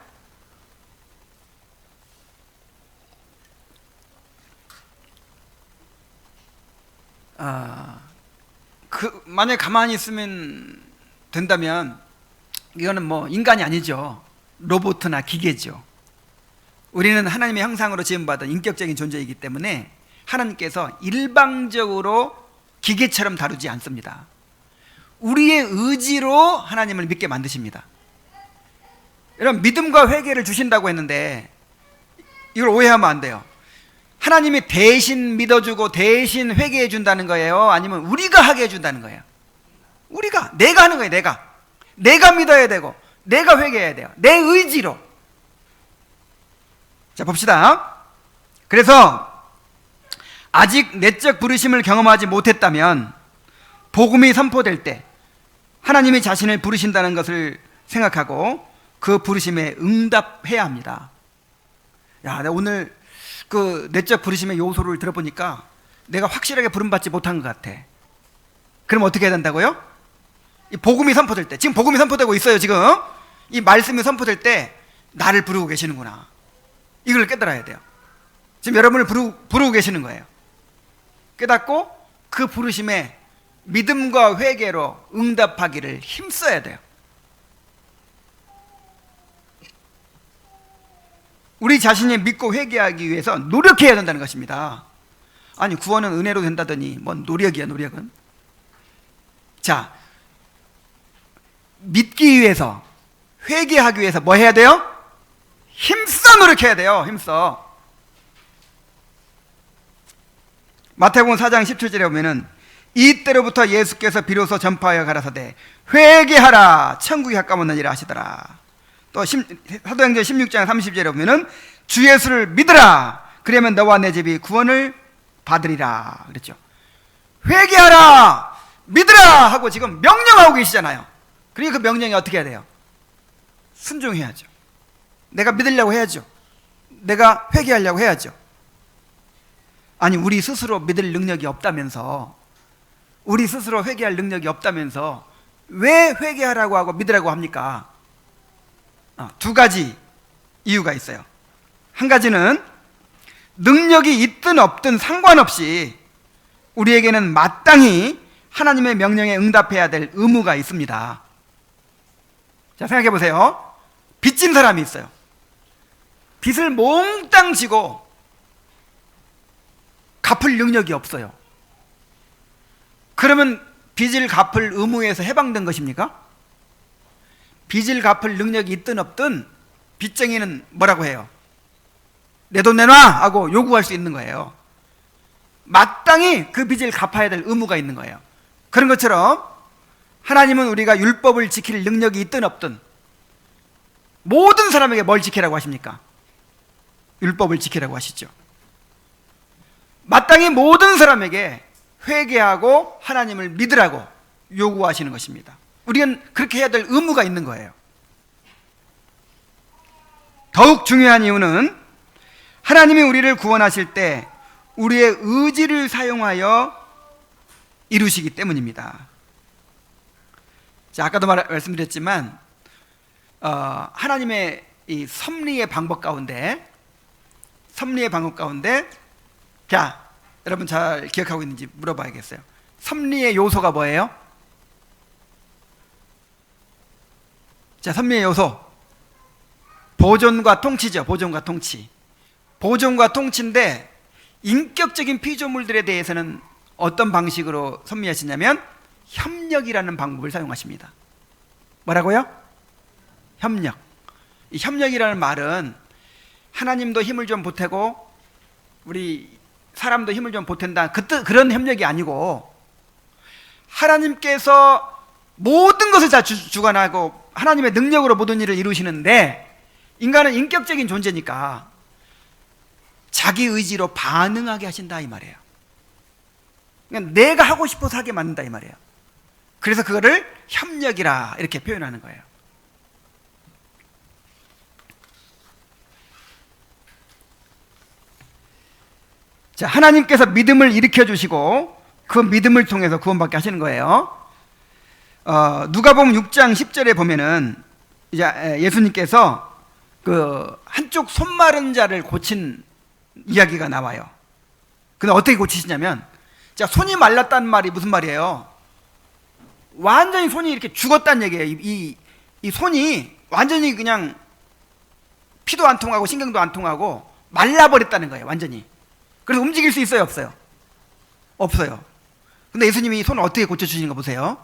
만약에 가만히 있으면 된다면 이거는 뭐 인간이 아니죠. 로봇이나 기계죠. 우리는 하나님의 형상으로 지음받은 인격적인 존재이기 때문에 하나님께서 일방적으로 기계처럼 다루지 않습니다. 우리의 의지로 하나님을 믿게 만드십니다. 여러분, 믿음과 회개를 주신다고 했는데 이걸 오해하면 안 돼요. 하나님이 대신 믿어주고 대신 회개해 준다는 거예요? 아니면 우리가 하게 해준다는 거예요? 내가 하는 거예요. 내가 믿어야 되고 내가 회개해야 돼요. 내 의지로. 자, 봅시다. 그래서 아직 내적 부르심을 경험하지 못했다면 복음이 선포될 때 하나님이 자신을 부르신다는 것을 생각하고 그 부르심에 응답해야 합니다. 내가 오늘 그 내적 부르심의 요소를 들어보니까 내가 확실하게 부름받지 못한 것 같아. 그럼 어떻게 해야 된다고요? 이 복음이 선포될 때, 지금 복음이 선포되고 있어요. 지금 이 말씀이 선포될 때 나를 부르고 계시는구나, 이걸 깨달아야 돼요. 지금 여러분을 부르고 계시는 거예요. 깨닫고 그 부르심에 믿음과 회개로 응답하기를 힘써야 돼요. 우리 자신이 믿고 회개하기 위해서 노력해야 된다는 것입니다. 아니, 구원은 은혜로 된다더니 뭔 노력이야, 노력은. 자, 믿기 위해서, 회개하기 위해서 뭐 해야 돼요? 힘써 노력해야 돼요. 힘써. 마태복음 4장 17절에 보면은 이때로부터 예수께서 비로소 전파하여 가라사대 회개하라 천국이 가까웠느니라 하시더라. 또 사도행전 16장 30절에 보면은 주 예수를 믿으라 그러면 너와 내 집이 구원을 받으리라 그랬죠. 회개하라, 믿으라 하고 지금 명령하고 계시잖아요. 그러니까 그 명령이 어떻게 해야 돼요? 순종해야죠. 내가 믿으려고 해야죠. 내가 회개하려고 해야죠. 아니, 우리 스스로 믿을 능력이 없다면서, 우리 스스로 회개할 능력이 없다면서 왜 회개하라고 하고 믿으라고 합니까? 두 가지 이유가 있어요. 한 가지는 능력이 있든 없든 상관없이 우리에게는 마땅히 하나님의 명령에 응답해야 될 의무가 있습니다. 자, 생각해 보세요. 빚진 사람이 있어요. 빚을 몽땅 지고 갚을 능력이 없어요. 그러면 빚을 갚을 의무에서 해방된 것입니까? 빚을 갚을 능력이 있든 없든 빚쟁이는 뭐라고 해요? 내 돈 내놔! 하고 요구할 수 있는 거예요. 마땅히 그 빚을 갚아야 될 의무가 있는 거예요. 그런 것처럼 하나님은 우리가 율법을 지킬 능력이 있든 없든 모든 사람에게 뭘 지키라고 하십니까? 율법을 지키라고 하시죠. 마땅히 모든 사람에게 회개하고 하나님을 믿으라고 요구하시는 것입니다. 우리는 그렇게 해야 될 의무가 있는 거예요. 더욱 중요한 이유는 하나님이 우리를 구원하실 때 우리의 의지를 사용하여 이루시기 때문입니다. 자, 아까도 말씀드렸지만 하나님의 이 섭리의 방법 가운데 자, 여러분 잘 기억하고 있는지 물어봐야겠어요. 섭리의 요소가 뭐예요? 자, 섭리의 요소 보존과 통치죠. 보존과 통치인데 인격적인 피조물들에 대해서는 어떤 방식으로 섭리하시냐면 협력이라는 방법을 사용하십니다. 뭐라고요? 협력. 이 협력이라는 말은 하나님도 힘을 좀 보태고 우리 사람도 힘을 좀 보탠다 그런 협력이 아니고 하나님께서 모든 것을 다 주관하고 하나님의 능력으로 모든 일을 이루시는데 인간은 인격적인 존재니까 자기 의지로 반응하게 하신다 이 말이에요. 그러니까 내가 하고 싶어서 하게 만든다 이 말이에요. 그래서 그거를 협력이라 이렇게 표현하는 거예요. 자, 하나님께서 믿음을 일으켜 주시고 그 믿음을 통해서 구원받게 하시는 거예요. 누가복음 6장 10절에 보면은 이제 예수님께서 그 한쪽 손 마른 자를 고친 이야기가 나와요. 근데 어떻게 고치시냐면, 자, 손이 말랐다는 말이 무슨 말이에요? 완전히 손이 이렇게 죽었다는 얘기예요. 이 손이 완전히 그냥 피도 안 통하고 신경도 안 통하고 말라버렸다는 거예요. 완전히. 그래서 움직일 수 있어요? 없어요? 없어요. 근데 예수님이 손을 어떻게 고쳐주시는 거 보세요.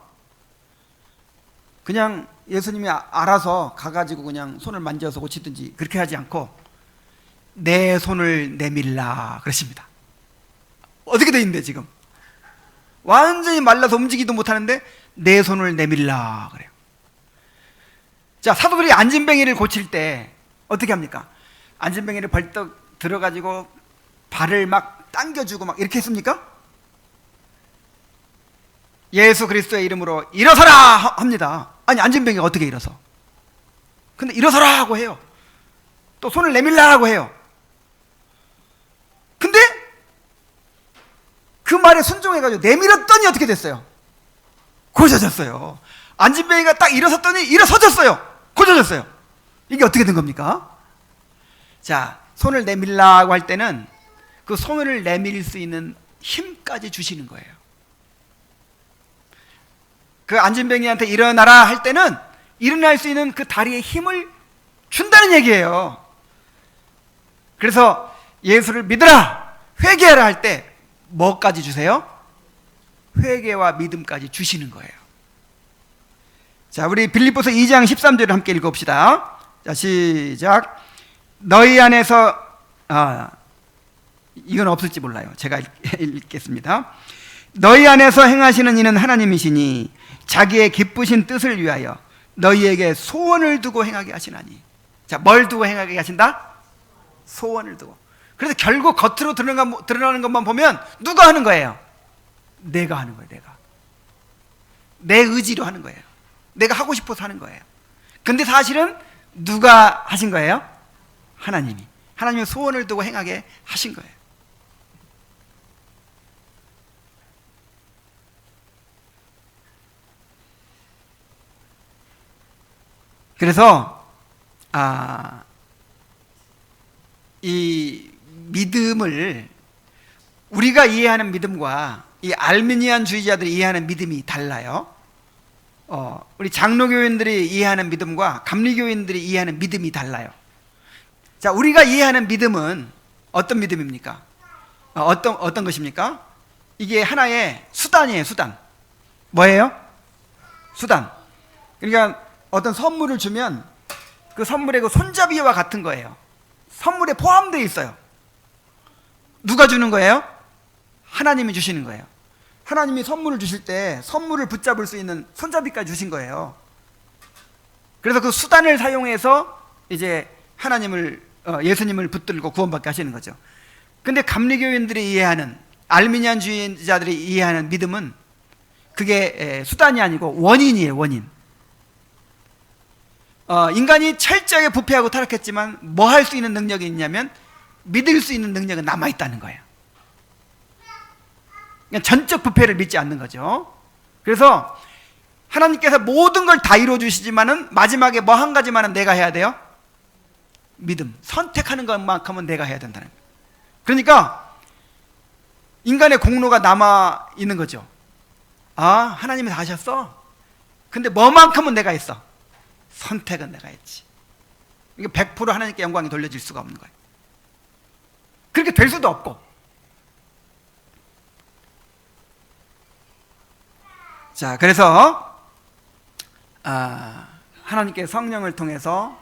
그냥 예수님이 알아서 가가지고 그냥 손을 만져서 고치든지 그렇게 하지 않고 내 손을 내밀라 그러십니다. 어떻게 돼 있는데 지금 완전히 말라서 움직이도 못하는데 내 손을 내밀라 그래요. 자, 사도들이 안진뱅이를 고칠 때 어떻게 합니까? 안진뱅이를 벌떡 들어가지고 발을 막 당겨주고 막 이렇게 했습니까? 예수 그리스도의 이름으로 일어서라 합니다. 아니, 안진뱅이가 어떻게 일어서? 근데 일어서라 하고 해요. 또 손을 내밀라고 해요. 근데 그 말에 순종해가지고 내밀었더니 어떻게 됐어요? 고쳐졌어요. 안진뱅이가 딱 일어섰더니 일어서졌어요. 고쳐졌어요. 이게 어떻게 된 겁니까? 자, 손을 내밀라고 할 때는 그 손을 내밀 수 있는 힘까지 주시는 거예요. 그 안진뱅이한테 일어나라 할 때는 일어날 수 있는 그 다리에 힘을 준다는 얘기예요. 그래서 예수를 믿으라, 회개하라 할 때 뭐까지 주세요? 회개와 믿음까지 주시는 거예요. 자, 우리 빌립보서 2장 13절을 함께 읽어봅시다. 자, 시작. 너희 안에서 이건 없을지 몰라요. 제가 읽겠습니다. 너희 안에서 행하시는 이는 하나님이시니 자기의 기쁘신 뜻을 위하여 너희에게 소원을 두고 행하게 하시나니. 자, 뭘 두고 행하게 하신다? 소원을 두고. 그래서 결국 겉으로 드러나는 것만 보면 누가 하는 거예요? 내가 하는 거예요. 내 의지로 하는 거예요. 내가 하고 싶어서 하는 거예요. 근데 사실은 누가 하신 거예요? 하나님이. 하나님의 소원을 두고 행하게 하신 거예요. 그래서 이 믿음을 우리가 이해하는 믿음과 이 알미니안주의자들이 이해하는 믿음이 달라요. 우리 장로교인들이 이해하는 믿음과 감리교인들이 이해하는 믿음이 달라요. 자, 우리가 이해하는 믿음은 어떤 믿음입니까? 어떤 것입니까? 이게 하나의 수단이에요, 수단. 뭐예요? 수단. 그러니까 어떤 선물을 주면 그 선물의 그 손잡이와 같은 거예요. 선물에 포함되어 있어요. 누가 주는 거예요? 하나님이 주시는 거예요. 하나님이 선물을 주실 때 선물을 붙잡을 수 있는 손잡이까지 주신 거예요. 그래서 그 수단을 사용해서 이제 예수님을 붙들고 구원받게 하시는 거죠. 근데 감리교인들이 이해하는, 알미니안주의자들이 이해하는 믿음은 그게 수단이 아니고 원인이에요, 원인. 인간이 철저하게 부패하고 타락했지만 뭐 할 수 있는 능력이 있냐면 믿을 수 있는 능력은 남아있다는 거예요. 그러니까 전적 부패를 믿지 않는 거죠. 그래서 하나님께서 모든 걸 다 이루어 주시지만은 마지막에 뭐 한 가지만은 내가 해야 돼요? 믿음. 선택하는 것만큼은 내가 해야 된다는 거예요. 그러니까 인간의 공로가 남아 있는 거죠. 아, 하나님이 다 하셨어? 근데 뭐만큼은 내가 했어? 선택은 내가 했지. 이게 100% 하나님께 영광이 돌려질 수가 없는 거예요. 그렇게 될 수도 없고. 자, 그래서 하나님께 성령을 통해서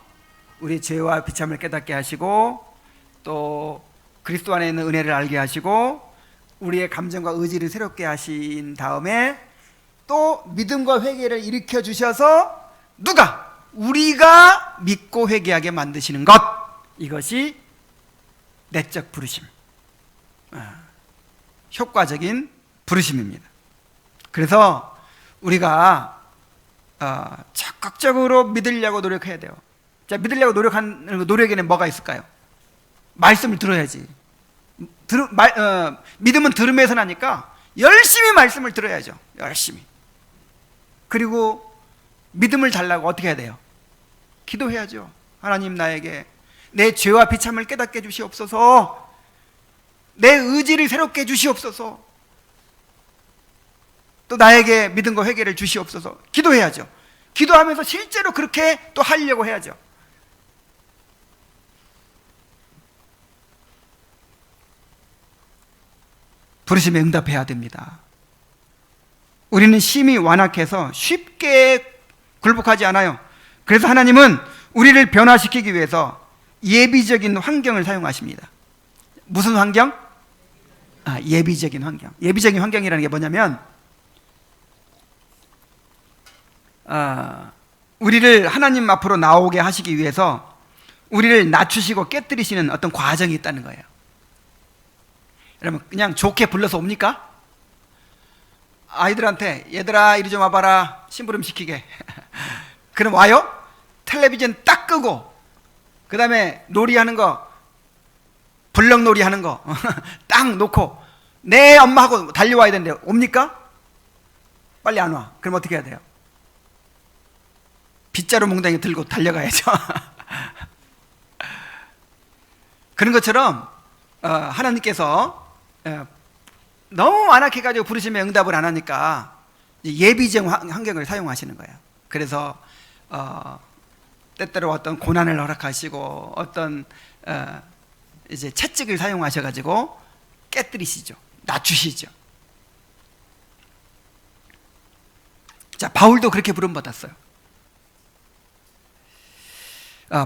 우리 죄와 비참을 깨닫게 하시고, 또 그리스도 안에 있는 은혜를 알게 하시고, 우리의 감정과 의지를 새롭게 하신 다음에 또 믿음과 회개를 일으켜 주셔서 우리가 믿고 회개하게 만드시는 것, 이것이 내적 부르심, 효과적인 부르심입니다. 그래서 우리가 적극적으로 믿으려고 노력해야 돼요. 자, 믿으려고 노력하는 노력에는 뭐가 있을까요? 말씀을 들어야지. 믿음은 들음에서 나니까 열심히 말씀을 들어야죠. 열심히. 그리고 믿음을 달라고 어떻게 해야 돼요? 기도해야죠. 하나님, 나에게 내 죄와 비참을 깨닫게 해 주시옵소서. 내 의지를 새롭게 해 주시옵소서. 또 나에게 믿음과 회개를 주시옵소서. 기도해야죠. 기도하면서 실제로 그렇게 또 하려고 해야죠. 부르심에 응답해야 됩니다. 우리는 심히 완악해서 쉽게 굴복하지 않아요. 그래서 하나님은 우리를 변화시키기 위해서 예비적인 환경을 사용하십니다. 무슨 환경? 예비적인 환경. 예비적인 환경이라는 게 뭐냐면 우리를 하나님 앞으로 나오게 하시기 위해서 우리를 낮추시고 깨뜨리시는 어떤 과정이 있다는 거예요. 여러분, 그냥 좋게 불러서 옵니까? 아이들한테 얘들아 이리 좀 와봐라, 심부름 시키게. 그럼 와요? 텔레비전 딱 끄고 그 다음에 놀이하는 거, 블럭놀이 하는 거 딱 놓고 내 엄마하고 달려와야 되는데 옵니까? 빨리 안 와. 그럼 어떻게 해야 돼요? 빗자루 몽둥이 들고 달려가야죠. 그런 것처럼 하나님께서 너무 완악해가지고 부르심에 응답을 안 하니까 예비적 환경을 사용하시는 거예요. 그래서 때때로 어떤 고난을 허락하시고 어떤 이제 채찍을 사용하셔가지고 깨뜨리시죠. 낮추시죠. 자, 바울도 그렇게 부름받았어요.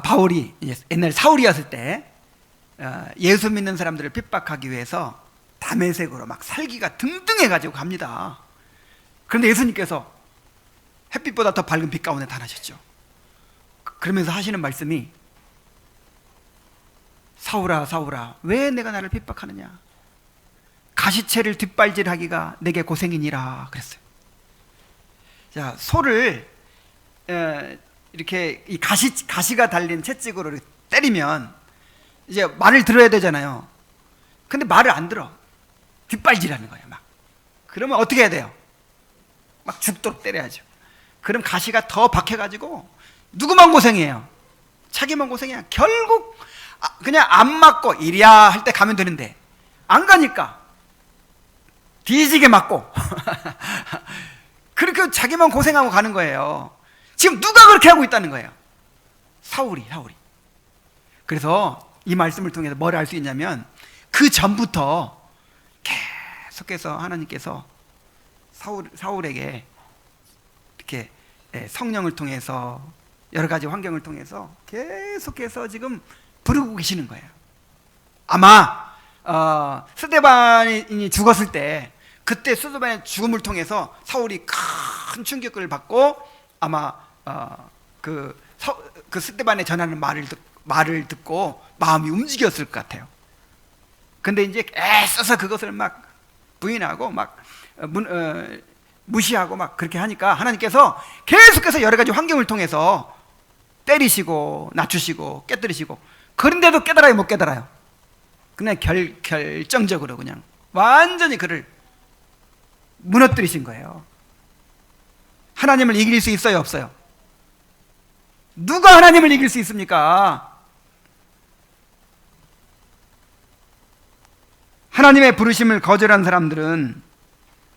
바울이 옛날 사울이었을 때 예수 믿는 사람들을 핍박하기 위해서 다메섹으로 막 살기가 등등해가지고 갑니다. 그런데 예수님께서 햇빛보다 더 밝은 빛 가운데 다나셨죠. 그러면서 하시는 말씀이 사울아 사울아 왜 내가 나를 핍박하느냐, 가시채를 뒷발질하기가 내게 고생이니라 그랬어요. 자, 소를 이렇게 이 가시가 달린 채찍으로 때리면 이제 말을 들어야 되잖아요. 근데 말을 안 들어. 뒷발질하는 거예요. 막. 그러면 어떻게 해야 돼요? 막 죽도록 때려야죠. 그럼 가시가 더 박혀가지고 누구만 고생해요? 자기만 고생해요. 결국 그냥 안 맞고 이리야 할 때 가면 되는데 안 가니까 뒤지게 맞고 그렇게 자기만 고생하고 가는 거예요. 지금 누가 그렇게 하고 있다는 거예요? 사울이. 그래서 이 말씀을 통해서 뭘 알 수 있냐면 그 전부터 계속해서 하나님께서 사울에게 이렇게 성령을 통해서 여러 가지 환경을 통해서 계속해서 지금 부르고 계시는 거예요. 아마 스데반이 죽었을 때 그때 스데반의 죽음을 통해서 사울이 큰 충격을 받고 아마 그 스데반의 전하는 말을 듣고 마음이 움직였을 것 같아요. 근데 이제 애써서 그것을 막 부인하고 막 무시하고 막 그렇게 하니까 하나님께서 계속해서 여러 가지 환경을 통해서 때리시고 낮추시고 깨뜨리시고, 그런데도 깨달아요 못 깨달아요? 그냥 결정적으로 그냥 완전히 그를 무너뜨리신 거예요. 하나님을 이길 수 있어요 없어요? 누가 하나님을 이길 수 있습니까? 하나님의 부르심을 거절한 사람들은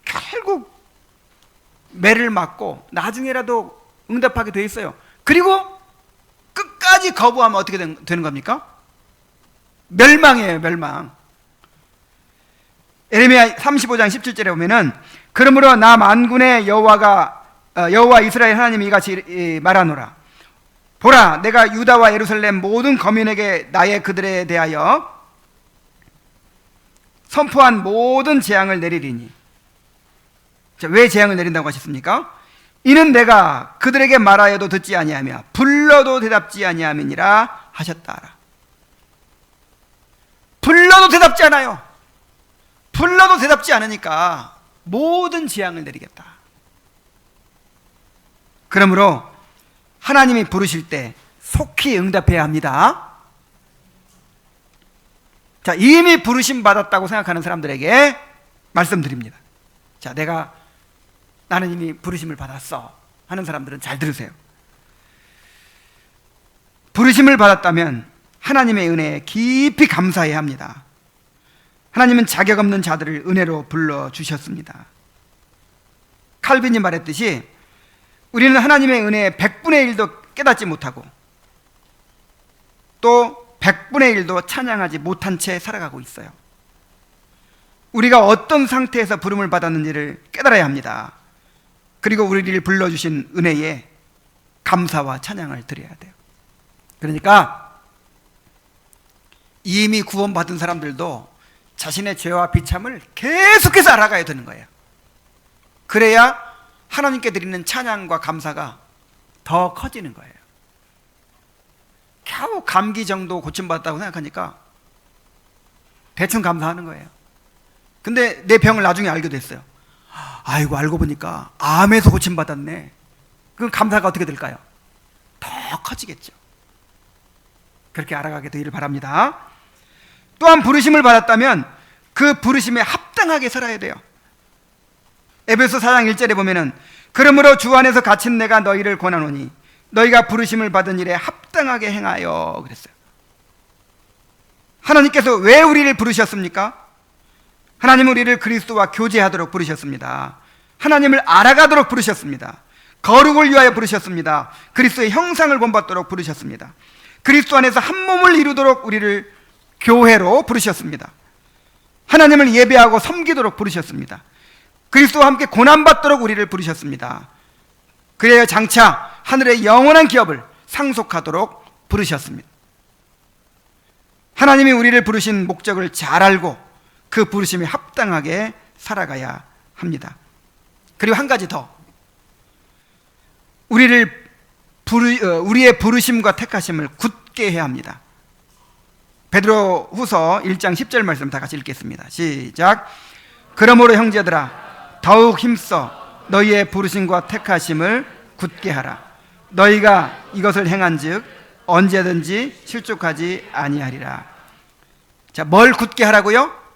결국 매를 맞고 나중에라도 응답하게 돼 있어요. 그리고 끝까지 거부하면 어떻게 되는 겁니까? 멸망이에요, 멸망. 예레미야 35장 17절에 보면은 그러므로 나 만군의 여호와 이스라엘 하나님이 이같이 말하노라. 보라, 내가 유다와 예루살렘 모든 거민에게 나의 그들에 대하여 선포한 모든 재앙을 내리리니. 자, 왜 재앙을 내린다고 하셨습니까? 이는 내가 그들에게 말하여도 듣지 아니하며 불러도 대답지 아니함이니라 하셨다라. 불러도 대답지 않아요. 불러도 대답지 않으니까 모든 재앙을 내리겠다. 그러므로 하나님이 부르실 때 속히 응답해야 합니다. 자, 이미 부르심 받았다고 생각하는 사람들에게 말씀드립니다. 자, 나는 이미 부르심을 받았어 하는 사람들은 잘 들으세요. 부르심을 받았다면 하나님의 은혜에 깊이 감사해야 합니다. 하나님은 자격 없는 자들을 은혜로 불러주셨습니다. 칼빈이 말했듯이 우리는 하나님의 은혜의 100분의 1도 깨닫지 못하고 또 100분의 1도 찬양하지 못한 채 살아가고 있어요. 우리가 어떤 상태에서 부름을 받았는지를 깨달아야 합니다. 그리고 우리를 불러주신 은혜에 감사와 찬양을 드려야 돼요. 그러니까 이미 구원받은 사람들도 자신의 죄와 비참을 계속해서 알아가야 되는 거예요. 그래야 하나님께 드리는 찬양과 감사가 더 커지는 거예요. 겨우 감기 정도 고침받았다고 생각하니까 대충 감사하는 거예요. 근데 내 병을 나중에 알게 됐어요. 아이고, 알고 보니까 암에서 고침받았네. 그럼 감사가 어떻게 될까요? 더 커지겠죠. 그렇게 알아가게 되기를 바랍니다. 또한 부르심을 받았다면 그 부르심에 합당하게 살아야 돼요. 에베소 4장 1절에 보면은 그러므로 주 안에서 갇힌 내가 너희를 권하노니 너희가 부르심을 받은 일에 합당하게 행하여 그랬어요. 하나님께서 왜 우리를 부르셨습니까? 하나님은 우리를 그리스도와 교제하도록 부르셨습니다. 하나님을 알아가도록 부르셨습니다. 거룩을 위하여 부르셨습니다. 그리스도의 형상을 본받도록 부르셨습니다. 그리스도 안에서 한 몸을 이루도록 우리를 교회로 부르셨습니다. 하나님을 예배하고 섬기도록 부르셨습니다. 그리스도와 함께 고난받도록 우리를 부르셨습니다. 그래야 장차 하늘의 영원한 기업을 상속하도록 부르셨습니다. 하나님이 우리를 부르신 목적을 잘 알고 그 부르심에 합당하게 살아가야 합니다. 그리고 한 가지 더, 우리의 부르심과 택하심을 굳게 해야 합니다. 베드로 후서 1장 10절 말씀 다 같이 읽겠습니다. 시작. 그러므로 형제들아 더욱 힘써 너희의 부르심과 택하심을 굳게 하라. 너희가 이것을 행한즉 언제든지 실족하지 아니하리라. 자, 뭘 굳게 하라고요?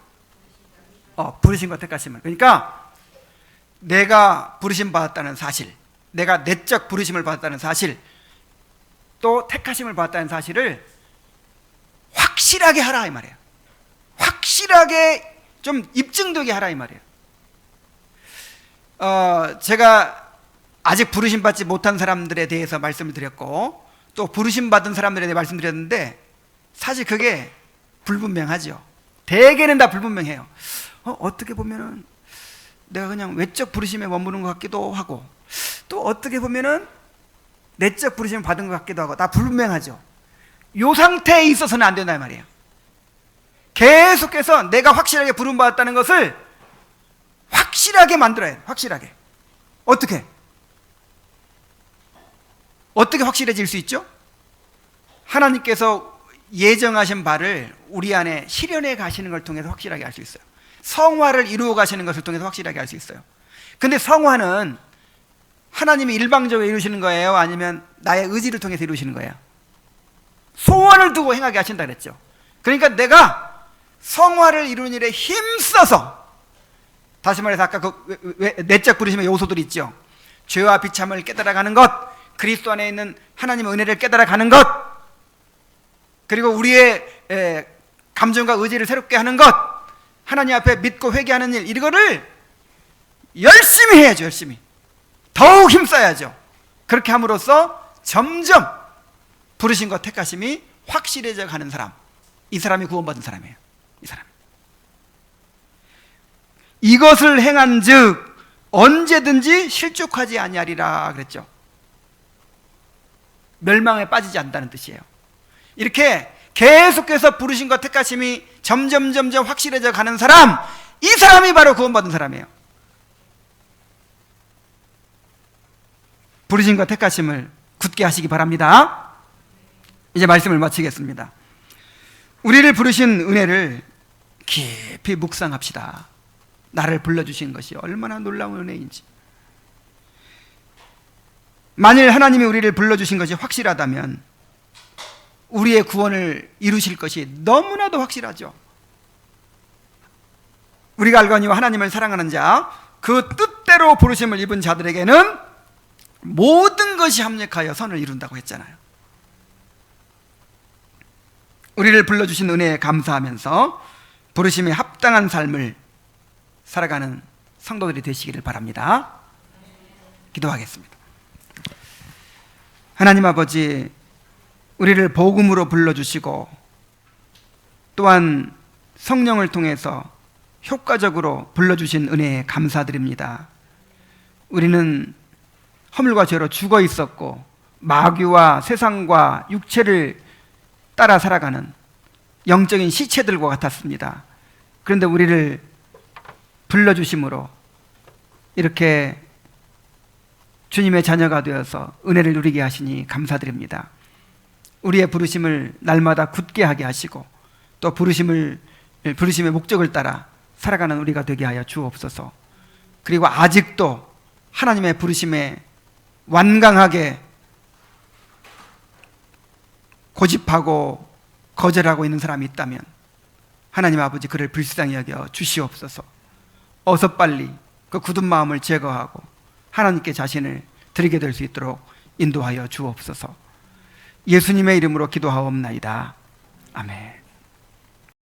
부르심과 택하심을. 그러니까 내가 부르심 받았다는 사실, 내가 내적 부르심을 받았다는 사실, 또 택하심을 받았다는 사실을 확실하게 하라 이 말이에요. 확실하게 좀 입증되게 하라 이 말이에요. 제가 아직 부르심 받지 못한 사람들에 대해서 말씀을 드렸고 또 부르심 받은 사람들에 대해 말씀드렸는데 사실 그게 불분명하죠. 대개는 다 불분명해요. 어떻게 보면은 내가 그냥 외적 부르심에 머무는 것 같기도 하고, 또 어떻게 보면은 내적 부르심을 받은 것 같기도 하고, 다 불분명하죠. 이 상태에 있어서는 안 된다 이 말이에요. 계속해서 내가 확실하게 부름받았다는 것을 확실하게 만들어야 돼요. 확실하게. 어떻게 확실해질 수 있죠? 하나님께서 예정하신 바를 우리 안에 실현해 가시는 걸 통해서 확실하게 알 수 있어요. 성화를 이루어 가시는 것을 통해서 확실하게 알 수 있어요. 근데 성화는 하나님이 일방적으로 이루시는 거예요? 아니면 나의 의지를 통해서 이루시는 거예요? 소원을 두고 행하게 하신다 그랬죠. 그러니까 내가 성화를 이루는 일에 힘써서, 다시 말해서 아까 그 내적 부르심의 요소들이 있죠. 죄와 비참을 깨달아가는 것, 그리스도 안에 있는 하나님의 은혜를 깨달아가는 것, 그리고 우리의 감정과 의지를 새롭게 하는 것, 하나님 앞에 믿고 회개하는 일, 이거를 열심히 해야죠. 열심히 더욱 힘써야죠. 그렇게 함으로써 점점 부르신 것, 택하심이 확실해져 가는 사람, 이 사람이 구원받은 사람이에요. 이 사람. 이것을 행한 즉 언제든지 실족하지 아니하리라 그랬죠. 멸망에 빠지지 않는다는 뜻이에요. 이렇게 계속해서 부르신 것, 택하심이 점점 확실해져 가는 사람, 이 사람이 바로 구원받은 사람이에요. 부르신 것, 택하심을 굳게 하시기 바랍니다. 이제 말씀을 마치겠습니다. 우리를 부르신 은혜를 깊이 묵상합시다. 나를 불러주신 것이 얼마나 놀라운 은혜인지. 만일 하나님이 우리를 불러주신 것이 확실하다면 우리의 구원을 이루실 것이 너무나도 확실하죠. 우리가 알거니와 하나님을 사랑하는 자, 그 뜻대로 부르심을 입은 자들에게는 모든 것이 합력하여 선을 이룬다고 했잖아요. 우리를 불러주신 은혜에 감사하면서 부르심에 합당한 삶을 살아가는 성도들이 되시기를 바랍니다. 기도하겠습니다. 하나님 아버지, 우리를 복음으로 불러주시고 또한 성령을 통해서 효과적으로 불러주신 은혜에 감사드립니다. 우리는 허물과 죄로 죽어 있었고 마귀와 세상과 육체를 따라 살아가는 영적인 시체들과 같았습니다. 그런데 우리를 불러주심으로 이렇게 주님의 자녀가 되어서 은혜를 누리게 하시니 감사드립니다. 우리의 부르심을 날마다 굳게 하게 하시고 또 부르심의 목적을 따라 살아가는 우리가 되게 하여 주옵소서. 그리고 아직도 하나님의 부르심에 완강하게 고집하고 거절하고 있는 사람이 있다면 하나님 아버지, 그를 불쌍히 여겨 주시옵소서. 어서 빨리 그 굳은 마음을 제거하고 하나님께 자신을 드리게 될 수 있도록 인도하여 주옵소서. 예수님의 이름으로 기도하옵나이다. 아멘.